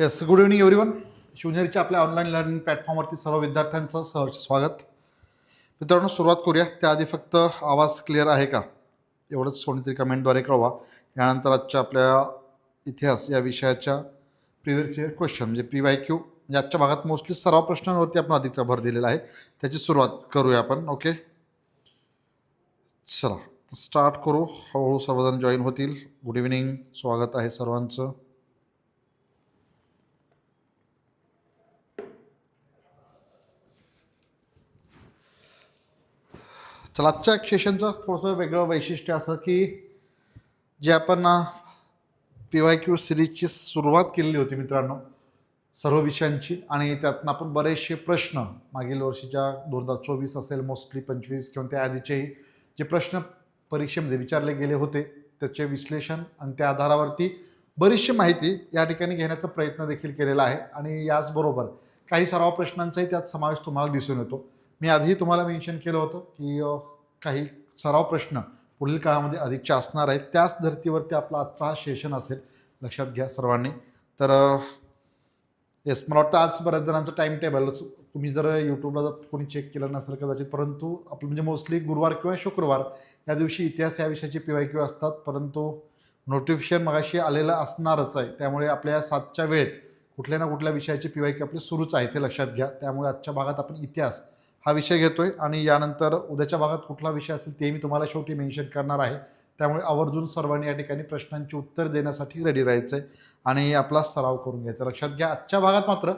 Yes, good evening everyone. शिवनेरीच्या आपल्या online learning प्लॅटफॉर्मवरती सर्व विद्यार्थ्यांचं सहर्ष स्वागत. मित्रांनो, सुरुवात करूया. त्याआधी फक्त आवाज क्लिअर आहे का एवढंच कोणीतरी कमेंटद्वारे कळवा. यानंतर आजच्या आपल्या इतिहास या विषयाच्या प्रिव्हियस इयर क्वेश्चन म्हणजे PYQ म्हणजे आजच्या भागात मोस्टली सराव प्रश्नांवरती आपण अधिकचा भर दिलेला आहे, त्याची सुरुवात करूया आपण. ओके, चला स्टार्ट करू. हळूहळू सर्वजण जॉईन होतील. गुड इव्हनिंग, स्वागत आहे सर्वांचं. चला, आजच्या सेशनचं थोडंसं वेगळं वैशिष्ट्य असं की जे आपण PYQ सिरीजची सुरुवात केलेली होती मित्रांनो सर्व विषयांची, आणि त्यातनं आपण बरेचसे प्रश्न मागील वर्षीच्या 2024 असेल, मोस्टली 25 किंवा त्या आधीचेही जे प्रश्न परीक्षेमध्ये विचारले गेले होते त्याचे विश्लेषण आणि त्या आधारावरती बरीचशी माहिती या ठिकाणी घेण्याचा प्रयत्न देखील केलेला आहे. आणि याचबरोबर काही सराव प्रश्नांचाही त्यात समावेश तुम्हाला दिसून येतो. मी आधी तुम्हाला मेन्शन केलं होतं की काही सराव प्रश्न पुढील काळामध्ये अधिकचे असणार आहेत. त्याच धर्तीवरती आपला आजचा हा सेशन असेल, लक्षात घ्या सर्वांनी. तर येस, मला वाटतं आज बऱ्याच जणांचं टाईम टेबल तुम्ही जर यूट्यूबला जर कोणी चेक केलं नसेल कदाचित, परंतु आपलं म्हणजे मोस्टली गुरुवार किंवा शुक्रवार या दिवशी इतिहास या विषयाचे PYQ असतात, परंतु नोटिफिकेशन मगाशी आलेलं असणारच आहे. त्यामुळे आपल्या 7च्या वेळेत कुठल्या ना कुठल्या विषयाचे PYQ आपले सुरूच आहे, ते लक्षात घ्या. त्यामुळे आजच्या भागात आपण इतिहास हा विषय घेतोय आणि यानंतर उद्याच्या भागात कुठला विषय असेल ते मी तुम्हाला शेवटी मेन्शन करणार आहे. त्यामुळे आवर्जून सर्वांनी या ठिकाणी प्रश्नांची उत्तर देण्यासाठी रेडी राहायचं आहे आणि आपला सराव करून घ्यायचा. लक्षात घ्या, आजच्या भागात मात्र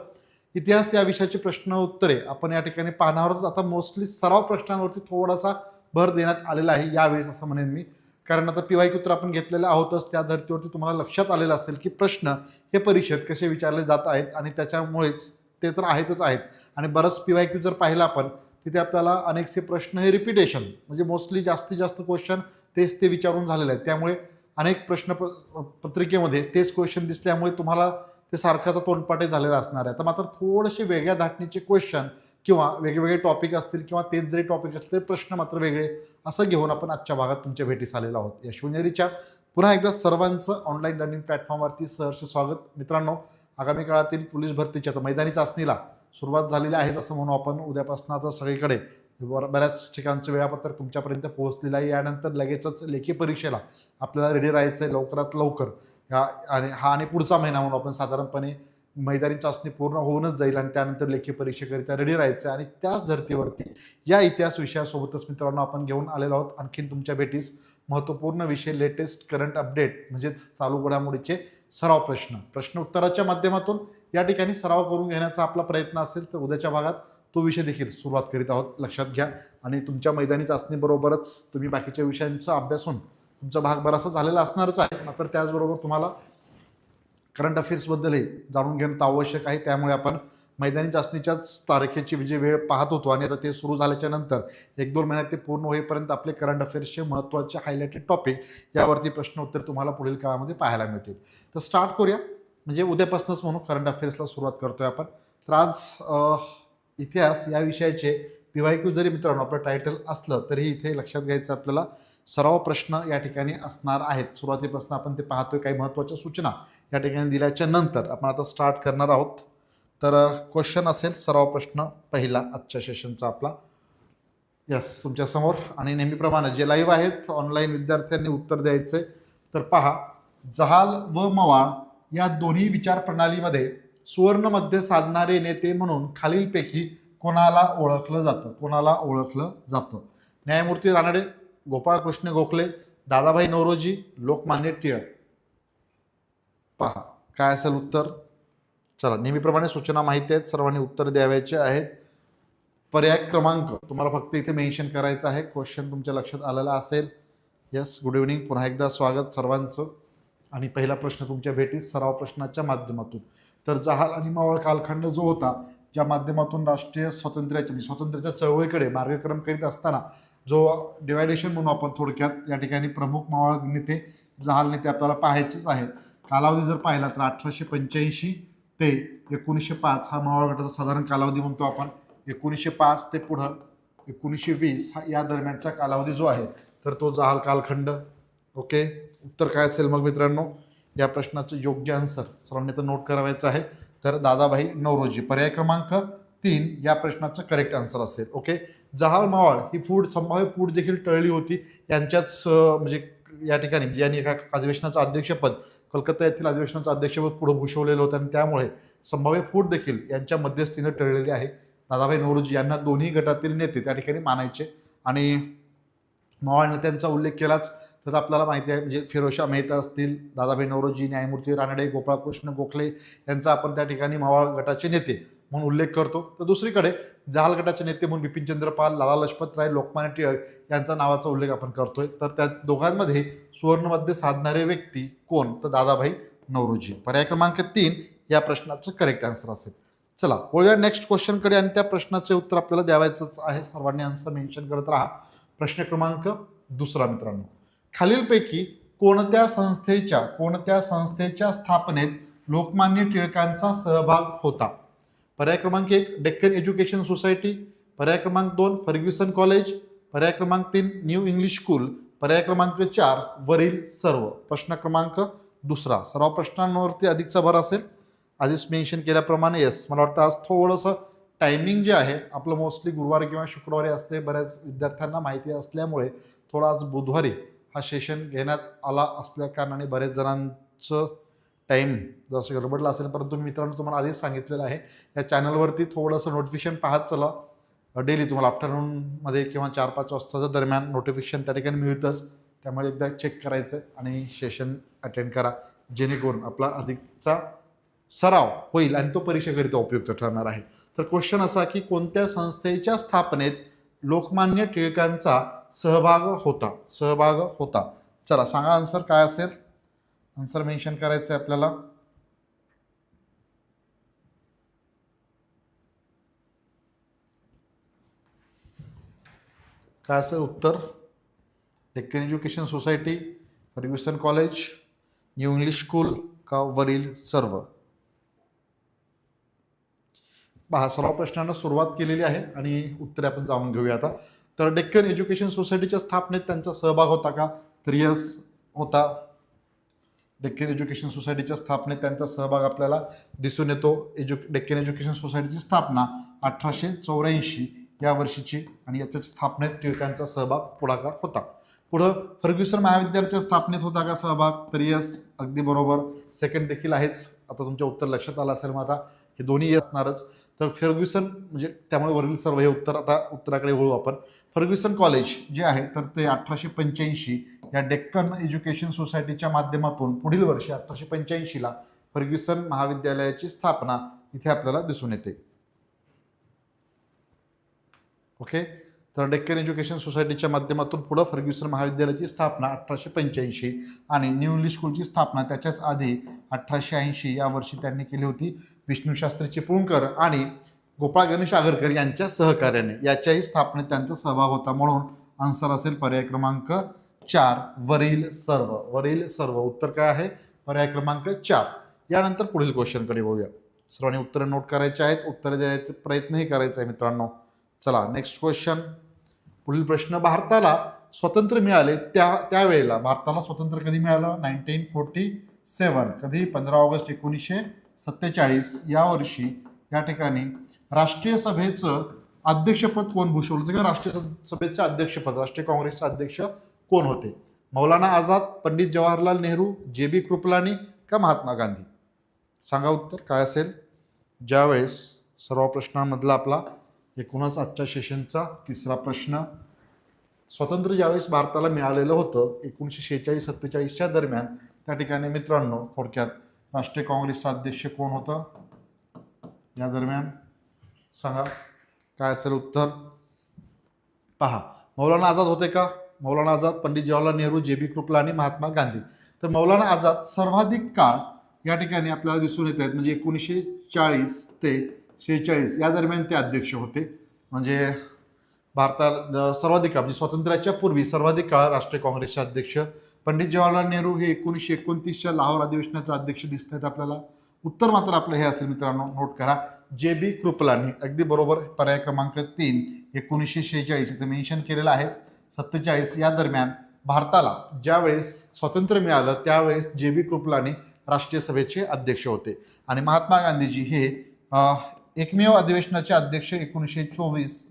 इतिहास या विषयाची प्रश्न उत्तरे आपण या ठिकाणी पाहणार आहोत. आता मोस्टली सराव प्रश्नांवरती थोडासा भर देण्यात आलेला आहे यावेळेस असं म्हणेन मी, कारण आता PYQ तर आपण घेतलेलं आहोतच. त्या धर्तीवरती तुम्हाला लक्षात आलेलं असेल की प्रश्न हे परीक्षेत कसे विचारले जात आहेत आणि त्याच्यामुळेच ते तर आहेतच आहेत. आणि बरंच PYQ जर पाहिलं आपण तिथे आपल्याला अनेकसे प्रश्न हे रिपिटेशन म्हणजे मोस्टली जास्तीत जास्त क्वेश्चन तेच ते विचारून झालेले आहेत. त्यामुळे अनेक प्रश्न पत्रिकेमध्ये तेच क्वेश्चन दिसल्यामुळे तुम्हाला ते सारखाचा तोंडपाठही झालेला असणार आहे. तर मात्र थोडेसे वेगळ्या धाटणीचे क्वेश्चन किंवा वेगवेगळे टॉपिक असतील किंवा तेच जरी टॉपिक असतील प्रश्न मात्र वेगळे असं घेऊन आपण आजच्या भागात तुमच्या भेटीस आलेलो आहोत. या शिवनेरीच्या पुन्हा एकदा सर्वांचं ऑनलाईन लर्निंग प्लॅटफॉर्मवरती सहर्ष स्वागत. मित्रांनो, आगामी काळातील पोलीस भरतीच्या मैदानी चाचणीला सुरुवात झालेली आहे असं म्हणू आपण. उद्यापासून आता सगळीकडे बऱ्याच ठिकाणचं वेळापत्रक तुमच्यापर्यंत पोहोचलेलं आहे. यानंतर लगेचच लेखी परीक्षेला आपल्याला रेडी राहायचं आहे लवकरात लवकर. आणि पुढचा महिना म्हणून आपण साधारणपणे मैदानी चाचणी पूर्ण होऊनच जाईल आणि त्यानंतर लेखी परीक्षेकरिता रेडी राहायचं आहे. आणि त्याच धर्तीवरती या इतिहास विषयासोबतच मित्रांनो आपण घेऊन आलेलो आहोत आणखीन तुमच्या भेटीस महत्त्वपूर्ण विषय, लेटेस्ट करंट अपडेट म्हणजेच चालू घडामोडीचे सराव प्रश्न उत्तराच्या माध्यमातून या ठिकाणी सराव करून घेण्याचा आपला प्रयत्न असेल. तर उद्याच्या भागात तो विषय देखील सुरुवात करीत आहोत, लक्षात घ्या. आणि तुमच्या मैदानी चाचणीबरोबरच तुम्ही बाकीच्या विषयांचा अभ्यासून तुमचा भाग बराचसा झालेला असणारच आहे. मात्र त्याचबरोबर तुम्हाला करंट अफेअर्सबद्दलही जाणून घेणं आवश्यक आहे. त्यामुळे आपण मैदानी चाचणीच्याच तारखेची म्हणजे वेळ पाहत होतो आणि आता ते सुरू झाल्याच्या नंतर 1-2 महिन्यात ते पूर्ण होईपर्यंत आपले करंट अफेअर्सचे महत्त्वाचे हायलाइटेड टॉपिक यावरती प्रश्न उत्तर तुम्हाला पुढील काळामध्ये पाहायला मिळतील. तर स्टार्ट करूया, म्हणजे उद्यापासूनच म्हणून करंट अफेअर्सला सुरुवात करतोय आपण. तर आज इतिहास या विषयाचे PYQ जरी मित्रांनो आपलं टायटल असलं तरी इथे लक्षात घ्यायचं आपल्याला सराव प्रश्न या ठिकाणी असणार आहेत. सुरुवातीपासून आपण ते पाहतोय. काही महत्त्वाच्या सूचना या ठिकाणी दिल्याच्या नंतर आपण आता स्टार्ट करणार आहोत. तर क्वेश्चन असेल सराव प्रश्न पहिला आजच्या सेशनचा आपला. यस, तुमच्यासमोर. आणि नेहमीप्रमाणे जे लाईव्ह आहेत ऑनलाईन विद्यार्थ्यांनी उत्तर द्यायचे. तर पहा, जहाल व मवाळ या दोन्ही विचार प्रणालीमध्ये सुवर्ण मध्य साधणारे नेते म्हणून खालीलपैकी कोणाला ओळखलं जातं? न्यायमूर्ती रानडे, गोपाळकृष्ण गोखले, दादाभाई नौरोजी, लोकमान्य टिळक. पहा काय असेल उत्तर. चला, नेहमीप्रमाणे सूचना माहिती आहेत, सर्वांनी उत्तर द्यावयाचे आहेत. पर्याय क्रमांक तुम्हाला फक्त इथे मेन्शन करायचं आहे. क्वेश्चन तुमच्या लक्षात आलेला असेल. येस, गुड इव्हनिंग, पुन्हा एकदा स्वागत सर्वांचं. आणि पहिला प्रश्न तुमच्या भेटीस सराव प्रश्नाच्या माध्यमातून. तर जहाल आणि मवाळ कालखंड जो होता, ज्या माध्यमातून राष्ट्रीय स्वातंत्र्याच्या चळवळीकडे मार्गक्रम करीत असताना जो डिवायडेशन म्हणून आपण थोडक्यात या ठिकाणी प्रमुख मवाळ नेते, जहाल नेते आपल्याला पाहायचेच आहेत. कालावधी जर पाहिला तर 1885 ते 1905 हा मवाळ गटाचा साधारण कालावधी म्हणतो आपण. 1905 ते पुढं 1920 हा या दरम्यानचा कालावधी जो आहे तर तो जहाल कालखंड. ओके, उत्तर काय असेल मग मित्रांनो? या प्रश्नाचं योग्य आन्सर सर्वांनी तर नोट करावायचं आहे, तर दादाभाई नौरोजी पर्याय क्रमांक 3 या प्रश्नाचं करेक्ट आन्सर असेल. ओके. जहाल मावळ ही संभाव्य फूट देखील टळली होती यांच्याच म्हणजे या ठिकाणी यांनी एका अधिवेशनाचं अध्यक्षपद कलकत्ता येथील अधिवेशनाचं अध्यक्षपद पुढे भूषवलेलं होतं आणि त्यामुळे संभाव्य फूट देखील यांच्या मध्यस्थीने टळलेली आहे. दादाभाई नौरोजी यांना दोन्ही गटातील नेते त्या ठिकाणी मानायचे आणि मावळ नेत्यांचा उल्लेख केलाच तर आपल्याला माहिती आहे म्हणजे फिरोजशाह मेहता असतील, दादाभाई नौरोजी, न्यायमूर्ती रानडे, गोपाळकृष्ण गोखले यांचा आपण त्या ठिकाणी मावळ गटाचे नेते म्हणून उल्लेख करतो. तर दुसरीकडे जहाल गटाचे नेते म्हणून बिपिनचंद्र पाल, लाला लजपत राय, लोकमान्य टिळक यांचा नावाचा उल्लेख आपण करतोय. तर त्या दोघांमध्ये सुवर्णमध्य साधणारे व्यक्ती कोण, तर दादाभाई नौरोजी. पर्याय क्रमांक 3 या प्रश्नाचं करेक्ट आन्सर असेल. चला वळूया नेक्स्ट क्वेश्चनकडे आणि त्या प्रश्नाचे उत्तर आपल्याला द्यावायचंच आहे. सर्वांनी आन्सर मेन्शन करत राहा. प्रश्न क्रमांक 2 मित्रांनो, खालीलपैकी कोणत्या संस्थेच्या स्थापनेत लोकमान्य टिळकांचा सहभाग होता? पर्याय क्रमांक 1 डेक्कन एज्युकेशन सोसायटी, पर्याय क्रमांक 2 फर्ग्युसन कॉलेज, पर्याय क्रमांक 3 न्यू इंग्लिश स्कूल, पर्याय क्रमांक 4 वरील सर्व. प्रश्न क्रमांक 2. सर्व प्रश्नांवरती अधिकचा भर असेल आधीच मेन्शन केल्याप्रमाणे. येस, मला वाटतं आज थोडंसं टायमिंग जे आहे आपलं मोस्टली गुरुवारी किंवा शुक्रवारी असते. बऱ्याच विद्यार्थ्यांना माहिती असल्यामुळे थोडा आज बुधवारी हा सेशन घेण्यात आला असल्या कारणाने बरेच जणांचं टाईम जसं गडबडला असेल. परंतु मित्रांनो तुम्हाला आधीच सांगितलेलं आहे या चॅनलवरती थोडंसं नोटिफिकेशन पाहत चला. डेली तुम्हाला आफ्टरनूनमध्ये किंवा 4-5 वाजताच्या दरम्यान नोटिफिकेशन त्या ठिकाणी मिळतंच. त्यामुळे एकदा चेक करायचं आणि सेशन अटेंड करा जेणेकरून आपला अधिकचा सराव होईल आणि तो परीक्षेकरिता उपयुक्त ठरणार आहे. तर क्वेश्चन असा की कोणत्या संस्थेच्या स्थापनेत लोकमान्य टिळकांचा सहभाग होता? चला सांगा आन्सर काय असेल. आन्सर मेन्शन करायचं आहे आपल्याला. काय असेल उत्तर? Deccan Education Society, Fergusson College, New English School का वरील सर्व? पहा सर्व प्रश्नांना सुरुवात केलेली आहे आणि उत्तरे आपण जाणून घेऊया आता. तर डेक्कन एज्युकेशन सोसायटीच्या स्थापनेत त्यांचा सहभाग होता का? तर यस होता. डेक्कन एज्युकेशन सोसायटीच्या स्थापनेत त्यांचा सहभाग आपल्याला दिसून येतो. डेक्कन एज्युकेशन सोसायटीची स्थापना 1884 या वर्षीची आणि याच्या स्थापनेत टिळकांचा सहभाग पुढाकार होता. पुढं फर्ग्युसन महाविद्यालयाच्या स्थापनेत होता का सहभाग? तर यस अगदी बरोबर. सेकंड देखील आहेच. आता तुमच्या उत्तर लक्षात आलं असेल. मग आता हे दोन्ही असणारच. तर फर्ग्युसन म्हणजे त्यामुळे वरील सर्व हे उत्तर. आता उत्तराकडे वळू आपण. फर्ग्युसन कॉलेज जे आहे तर ते 1885 या डेक्कन एज्युकेशन सोसायटीच्या माध्यमातून पुढील वर्षी 1885ला फर्ग्युसन महाविद्यालयाची स्थापना इथे आपल्याला दिसून येते. ओके. तर डेक्कन एज्युकेशन सोसायटीच्या माध्यमातून पुढं फर्ग्युसन महाविद्यालयाची स्थापना 1885 आणि न्यू इंग्लिश स्कूलची स्थापना त्याच्याच आधी 1880 या वर्षी त्यांनी केली होती. विष्णूशास्त्री चिपळूणकर आणि गोपाळ गणेश आगरकर यांच्या सहकार्याने याच्याही स्थापनेत त्यांचा सहभाग होता. म्हणून आन्सर असेल पर्याय क्रमांक 4 वरील सर्व. उत्तर काय आहे? पर्याय क्रमांक 4. यानंतर पुढील क्वेश्चनकडे वळूया. सर्वांनी उत्तरं नोट करायचे आहेत. उत्तरे द्यायचे प्रयत्नही करायचा आहे मित्रांनो. चला नेक्स्ट क्वेश्चन. पुढील प्रश्न. भारताला स्वातंत्र्य मिळाले त्यावेळेला भारताला स्वातंत्र्य कधी मिळालं? 1947. कधी? 15 ऑगस्ट 1947 या वर्षी या ठिकाणी राष्ट्रीय सभेचं अध्यक्षपद कोण भूषवलं किंवा राष्ट्रीय सभेचं अध्यक्षपद राष्ट्रीय काँग्रेसचे अध्यक्ष कोण होते? मौलाना आझाद, पंडित जवाहरलाल नेहरू, JB कृपलानी का महात्मा गांधी? सांगा उत्तर काय असेल. ज्यावेळेस सर्व प्रश्नांमधला आपला एकूणच आजच्या सेशनचा 3रा प्रश्न. स्वातंत्र्य ज्यावेळेस भारताला मिळालेलं होतं 1946-47च्या दरम्यान त्या ठिकाणी मित्रांनो थोडक्यात राष्ट्रीय काँग्रेसचा अध्यक्ष कोण होतं या दरम्यान? सांगा काय असेल उत्तर. पहा मौलाना आझाद होते का? मौलाना आझाद, पंडित जवाहरलाल नेहरू, JB कृपलानी, महात्मा गांधी. तर मौलाना आझाद सर्वाधिक काळ या ठिकाणी आपल्याला दिसून येत आहेत. म्हणजे 1940 ते 46 या दरम्यान ते अध्यक्ष होते. म्हणजे भारतात सर्वाधिक काळ म्हणजे स्वातंत्र्याच्या पूर्वी सर्वाधिक काळ राष्ट्रीय काँग्रेसचे अध्यक्ष. पंडित जवाहरलाल नेहरू हे 1929च्या लाहोर अधिवेशनाचे अध्यक्ष दिसत आहेत आपल्याला. उत्तर मात्र आपलं हे असेल मित्रांनो, नोट करा JB कृपलानी. अगदी बरोबर. पर्याय क्रमांक 3 1946 इथे मेन्शन केलेलं आहेच. 47 या दरम्यान भारताला ज्यावेळेस स्वातंत्र्य मिळालं त्यावेळेस JB कृपलानी राष्ट्रीय सभेचे अध्यक्ष होते आणि महात्मा गांधीजी हे एकमेव अधिवेशनाचे अध्यक्ष 1924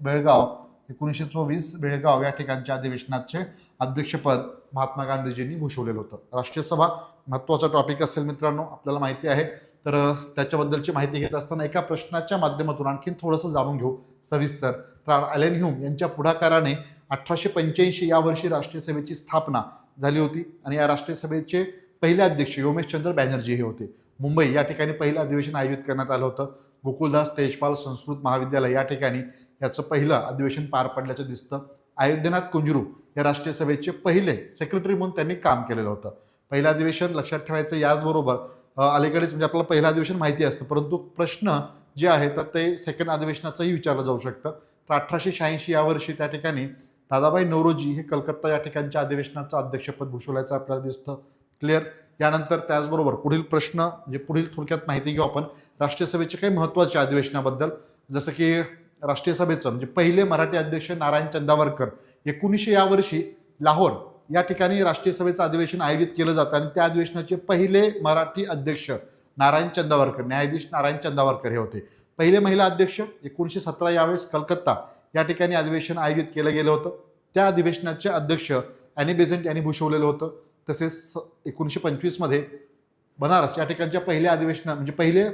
बेळगाव या ठिकाणच्या अधिवेशनाचे अध्यक्षपद महात्मा गांधीजींनी भूषवलेलं होतं. राष्ट्रीय सभा महत्त्वाचा टॉपिक असेल मित्रांनो, आपल्याला माहिती आहे. तर त्याच्याबद्दलची माहिती घेत असताना एका प्रश्नाच्या माध्यमातून आणखीन थोडंसं जाणून घेऊ सविस्तर. तर ॲलन ह्यूम यांच्या पुढाकाराने 1885 या वर्षी राष्ट्रीय सभेची स्थापना झाली होती आणि या राष्ट्रीय सभेचे पहिले अध्यक्ष योमेशचंद्र बॅनर्जी हे होते. मुंबई या ठिकाणी पहिलं अधिवेशन आयोजित करण्यात आलं होतं. गोकुलदास तेजपाल संस्कृत महाविद्यालय या ठिकाणी याचं पहिलं अधिवेशन पार पडल्याचं दिसतं. अयोध्यनाथ कुंजरू या राष्ट्रीय सभेचे पहिले सेक्रेटरी म्हणून त्यांनी काम केलेलं होतं. पहिलं अधिवेशन लक्षात ठेवायचं. याचबरोबर अलीकडेच म्हणजे आपल्याला पहिलं अधिवेशन माहिती असतं, परंतु प्रश्न जे आहे तर ते सेकंड अधिवेशनाचंही विचारलं जाऊ शकतं. तर 1886 या वर्षी त्या ठिकाणी दादाभाई नौरोजी हे कलकत्ता या ठिकाणच्या अधिवेशनाचं अध्यक्षपद भूषवल्याचं आपल्याला दिसतं. क्लिअर. यानंतर त्याचबरोबर पुढील प्रश्न म्हणजे पुढील थोडक्यात माहिती घेऊ आपण राष्ट्रीय सभेचे काही महत्त्वाच्या अधिवेशनाबद्दल. जसं की राष्ट्रीय सभेचं म्हणजे पहिले मराठी अध्यक्ष नारायण चंदावरकर 1900 या वर्षी लाहोर या ठिकाणी राष्ट्रीय सभेचं अधिवेशन आयोजित केलं जातं आणि त्या अधिवेशनाचे पहिले मराठी अध्यक्ष नारायण चंदावरकर, न्यायाधीश नारायण चंदावरकर हे होते. पहिले महिला अध्यक्ष 1917 यावेळेस कलकत्ता या ठिकाणी अधिवेशन आयोजित केलं गेलं होतं. त्या अधिवेशनाचे अध्यक्ष ॲनी बेझंट यांनी भूषवलेलं होतं. तसेच 1925 मध्ये बनारस या ठिकाणच्या पहिल्या अधिवेशन म्हणजे पहिले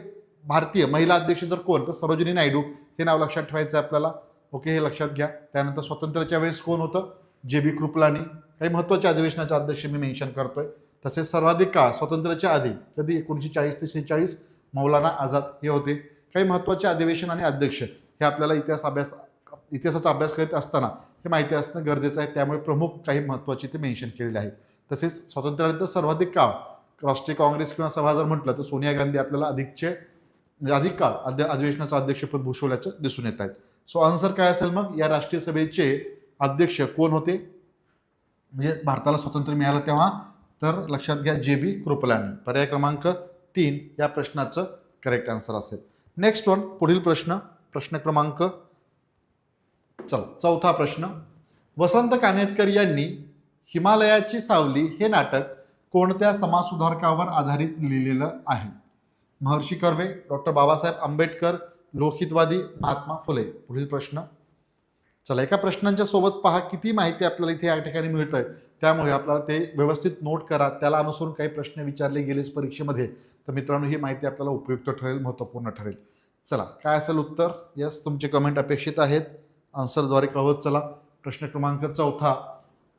भारतीय महिला अध्यक्ष जर कोण तर सरोजिनी नायडू हे नाव लक्षात ठेवायचं आहे आपल्याला. ओके, हे लक्षात घ्या. त्यानंतर स्वातंत्र्याच्या वेळेस कोण होतं? JB कृपलानी. काही महत्त्वाच्या अधिवेशनाचे अध्यक्ष मी मेन्शन करतोय. तसेच सर्वाधिक काळ स्वातंत्र्याच्या आधी कधी 1940 ते 46 मौलाना आझाद हे होते. काही महत्त्वाचे अधिवेशन आणि अध्यक्ष हे आपल्याला इतिहासाचा अभ्यास करीत असताना हे माहिती असणं गरजेचं आहे. त्यामुळे प्रमुख काही महत्त्वाचे ते मेन्शन केलेले आहेत. तसेच स्वातंत्र्यानंतर सर्वाधिक काळ राष्ट्रीय काँग्रेस किंवा सभा जर म्हटलं तर सोनिया गांधी आपल्याला अधिक काळ अधिवेशनाचं अध्यक्षपद भूषवल्याचं दिसून येत आहेत. सो आन्सर काय असेल मग? या राष्ट्रीय सभेचे अध्यक्ष कोण होते म्हणजे भारताला स्वातंत्र्य मिळालं तेव्हा? तर लक्षात घ्या JB कृपलानी. पर्याय क्रमांक 3 या प्रश्नाचं करेक्ट आन्सर असेल. नेक्स्ट वन, पुढील प्रश्न क्रमांक चौथा प्रश्न. वसंत कानेटकर यांनी हिमालयाची सावली हे नाटक कोणत्या समाजसुधारकावर आधारित लिहिलेलं आहे? महर्षी कर्वे, डॉक्टर बाबासाहेब आंबेडकर, लोकहितवादी महात्मा फुले. पुढील प्रश्न. चला, एका प्रश्नांच्या सोबत पहा किती माहिती आपल्याला इथे या ठिकाणी मिळत आहे. त्यामुळे आपल्याला ते व्यवस्थित नोट करा. त्याला अनुसरून काही प्रश्न विचारले गेलेच परीक्षेमध्ये तर मित्रांनो ही माहिती आपल्याला उपयुक्त ठरेल, महत्त्वपूर्ण ठरेल. चला, काय असेल उत्तर? यस, तुमचे कमेंट अपेक्षित आहेत. आन्सरद्वारे कळवत चला. प्रश्न क्रमांक चौथा.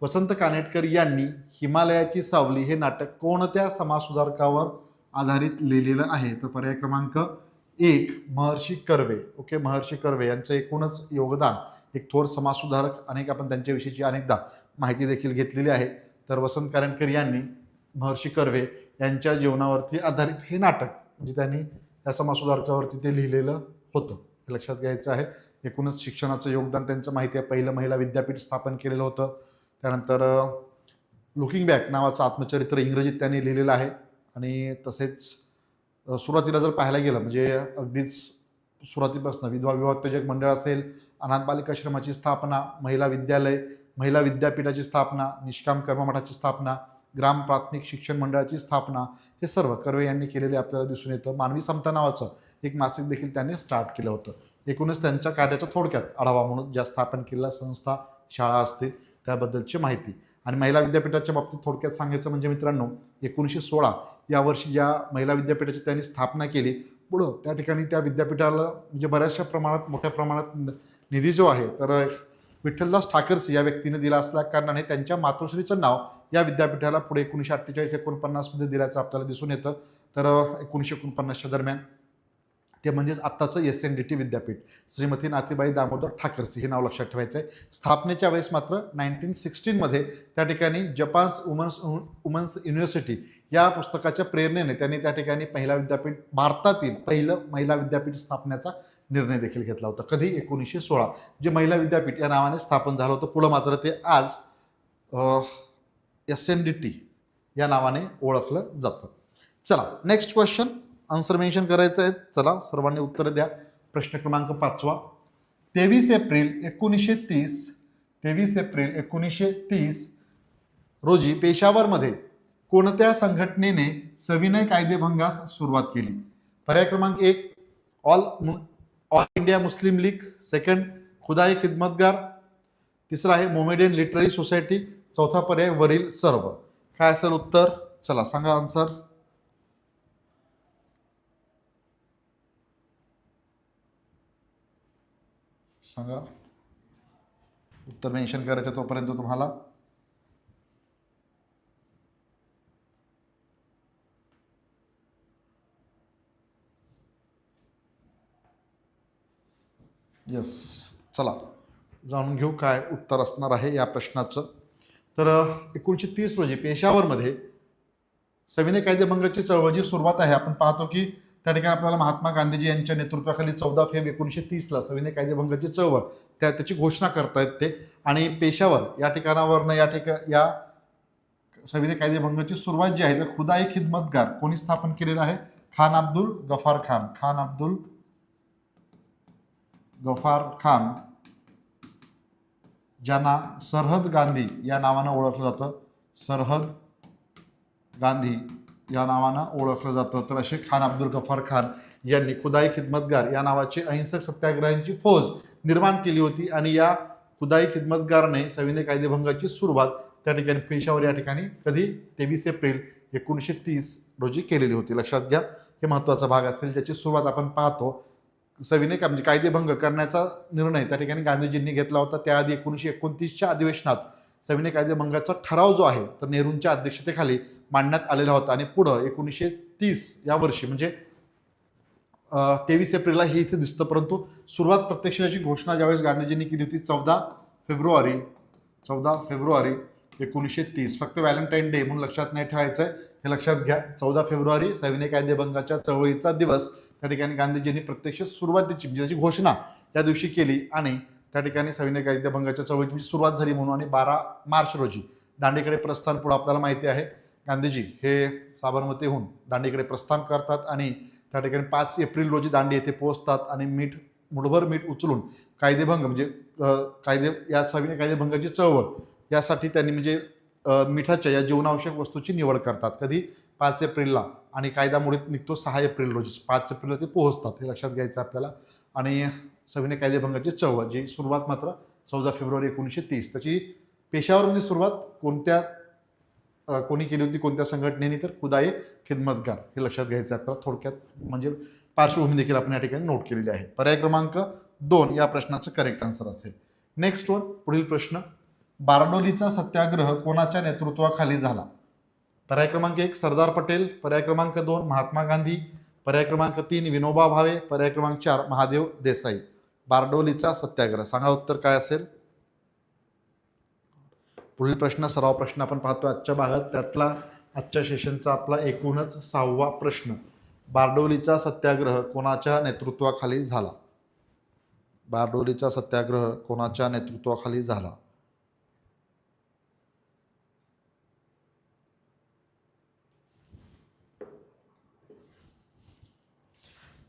वसंत कानेटकर यांनी हिमालयाची सावली हे नाटक कोणत्या समाजसुधारकावर आधारित लिहिलेलं आहे? तर पर्याय क्रमांक 1 महर्षी कर्वे. ओके, महर्षी कर्वे यांचं एकूणच योगदान, एक थोर समाजसुधारक, आपण त्यांच्याविषयीची अनेकदा माहिती देखील घेतलेली आहे. तर वसंत कानेटकर यांनी महर्षी कर्वे यांच्या जीवनावरती आधारित हे नाटक म्हणजे त्यांनी या समाजसुधारकावरती ते लिहिलेलं होतं, हे लक्षात घ्यायचं आहे. एकूणच शिक्षणाचं योगदान त्यांचं माहिती आहे. पहिलं महिला विद्यापीठ स्थापन केलेलं होतं. त्यानंतर लुकिंग बॅक नावाचं आत्मचरित्र इंग्रजीत त्यांनी लिहिलेलं आहे. आणि तसेच सुरुवातीला जर पाहायला गेलं म्हणजे अगदीच सुरुवातीपासून विधवा विवाहोत्तेजक मंडळ असेल, अनाथ बालिकाश्रमाची स्थापना, महिला विद्यालय, महिला विद्यापीठाची स्थापना, निष्काम कर्ममठाची स्थापना, ग्राम प्राथमिक शिक्षण मंडळाची स्थापना, हे सर्व कर्वे यांनी केलेले आपल्याला दिसून येतं. मानवी समता नावाचं एक मासिक देखील त्यांनी स्टार्ट केलं होतं. एकूणच त्यांच्या कार्याचा थोडक्यात आढावा म्हणून ज्या स्थापन केलेल्या संस्था, शाळा असतील त्याबद्दलची माहिती. आणि महिला विद्यापीठाच्या बाबतीत थोडक्यात सांगायचं म्हणजे मित्रांनो 1916 या वर्षी ज्या महिला विद्यापीठाची त्यांनी स्थापना केली, पुढं त्या ठिकाणी त्या विद्यापीठाला म्हणजे बऱ्याचशा प्रमाणात मोठ्या प्रमाणात निधी जो आहे तर विठ्ठलदास ठाकरसी या व्यक्तीने दिला असल्या कारणाने त्यांच्या मातोश्रीचं नाव या विद्यापीठाला पुढे 1948-49 मध्ये दिल्याचं आपल्याला दिसून येतं. तर 1949च्या दरम्यान ते म्हणजेच आत्ताचं SNDT विद्यापीठ, श्रीमती नाथीबाई दामोदर ठाकरसी हे नाव लक्षात ठेवायचं आहे. स्थापनेच्या वेळेस मात्र 1916 मध्ये त्या ठिकाणी जपान्स वुमन्स युनिव्हर्सिटी या पुस्तकाच्या प्रेरणेने त्यांनी त्या ठिकाणी भारतातील पहिलं महिला विद्यापीठ स्थापण्याचा निर्णय देखील घेतला होता. कधी? 1916, जे महिला विद्यापीठ या नावाने स्थापन झालं होतं. पुढं मात्र ते आज SNDT या नावाने ओळखलं जातं. चला, नेक्स्ट क्वेश्चन. आन्सर मेन्शन करायचं आहे. चला, सर्वांनी उत्तर द्या. प्रश्न क्रमांक 5. 23 एप्रिल 1930 रोजी पेशावरमध्ये कोणत्या संघटनेने सविनय कायदेभंगास सुरुवात केली? पर्याय क्रमांक 1 all all India Muslim league, second खुदाई खिदमतगार, तिसरा आहे मोमेडियन लिटररी सोसायटी, चौथा पर्याय वरील सर्व. काय असेल उत्तर? चला सांगा आन्सर. सांगा उत्तर मेन्शन करायचं तोपर्यंत तुम्हाला. यस, चला जाणून घेऊ काय उत्तर असणार आहे या प्रश्नाचं. तर 1930 रोजी पेशावरमध्ये सविनय कायदेभंगाची चळवळीची सुरुवात आहे. आपण पाहतो की त्या ठिकाणी आपल्याला महात्मा गांधीजी यांच्या नेतृत्वाखाली 14 फेब्रुवारी 1930 सविनय कायदेभंगाची चळवळ त्याची घोषणा करतायत ते. आणि पेशावर या ठिकाणावरनं या सविनय कायदेभंगाची सुरुवात जी आहे तर खुदाई खिदमतगार कोणी स्थापन केलेलं आहे? खान अब्दुल गफार खान. खान अब्दुल गफार खान, ज्यांना सरहद गांधी या नावानं ओळखलं जातं. सरहद गांधी या नावानं ओळखलं जातं. तर असे खान अब्दुल गफार खान यांनी खुदाई खिदमतगार या नावाची अहिंसक सत्याग्रहांची फौज निर्माण केली होती. आणि या खुदाई खिदमतगारने सविनय कायदेभंगाची सुरुवात त्या ठिकाणी पेशावर या ठिकाणी कधी 23 एप्रिल 1930 रोजी केलेली होती. लक्षात घ्या, हे महत्त्वाचा भाग असेल ज्याची सुरुवात आपण पाहतो. सविनय म्हणजे कायदेभंग करण्याचा निर्णय त्या ठिकाणी गांधीजींनी घेतला होता. त्याआधी 1929च्या अधिवेशनात सविनय कायदेभंगाचा ठराव जो आहे तर नेहरूंच्या अध्यक्षतेखाली मांडण्यात आलेला होता. आणि पुढं 1930 या वर्षी म्हणजे 23 एप्रिलला हे इथे दिसतं. परंतु सुरुवात प्रत्यक्ष याची घोषणा ज्यावेळेस गांधीजींनी केली होती 14 फेब्रुवारी 1930. फक्त व्हॅलेंटाईन डे म्हणून लक्षात नाही ठेवायचं आहे, हे लक्षात घ्या. 14 फेब्रुवारी सविनय कायदेभंगाच्या चळवळीचा दिवस. त्या ठिकाणी गांधीजींनी प्रत्यक्ष सुरुवातीची म्हणजे त्याची घोषणा त्या दिवशी केली. आणि त्या ठिकाणी सविनय कायदेभंगाच्या चळवळीची सुरुवात झाली म्हणून. आणि 12 मार्च रोजी दांडीकडे प्रस्थान. पुढे आपल्याला माहिती आहे गांधीजी हे साबरमतीहून दांडीकडे प्रस्थान करतात. आणि त्या ठिकाणी 5 एप्रिल रोजी दांडी येथे पोहोचतात. आणि मुठभर मीठ उचलून कायदेभंग म्हणजे या सविनय कायदेभंगाची चळवळ यासाठी त्यांनी म्हणजे मिठाच्या या जीवनावश्यक वस्तूची निवड करतात. कधी? 5 एप्रिलला. आणि कायदा मोडीत निघतो 6 एप्रिल रोजी. 5 एप्रिलला ते पोहोचतात, हे लक्षात घ्यायचं आपल्याला. आणि सविनय कायदेभंगाची चळवळ जी सुरुवात मात्र 14 फेब्रुवारी 1930. त्याची पेशावरमध्ये सुरुवात कोणी केली होती, कोणत्या संघटनेने? तर खुदाई खिदमतगार, हे लक्षात घ्यायचं आपल्याला. थोडक्यात म्हणजे पार्श्वभूमी देखील आपण या ठिकाणी नोट केलेली आहे. पर्याय क्रमांक 2 या प्रश्नाचं करेक्ट आन्सर असेल. नेक्स्ट वन, पुढील प्रश्न. बारडोलीचा सत्याग्रह कोणाच्या नेतृत्वाखाली झाला? पर्याय क्रमांक 1 सरदार पटेल, पर्याय क्रमांक 2 महात्मा गांधी, पर्याय क्रमांक 3 विनोबा भावे, पर्याय क्रमांक 4 महादेव देसाई. बारडोलीचा सत्याग्रह, सांगा उत्तर काय असेल. पुढील प्रश्न सराव प्रश्न आपण पाहतो आजच्या भागात. त्यातला आजच्या सेशनचा आपला एकूणच 6वा प्रश्न. बारडोलीचा सत्याग्रह कोणाच्या नेतृत्वाखाली झाला? बारडोलीचा सत्याग्रह कोणाच्या नेतृत्वाखाली झाला?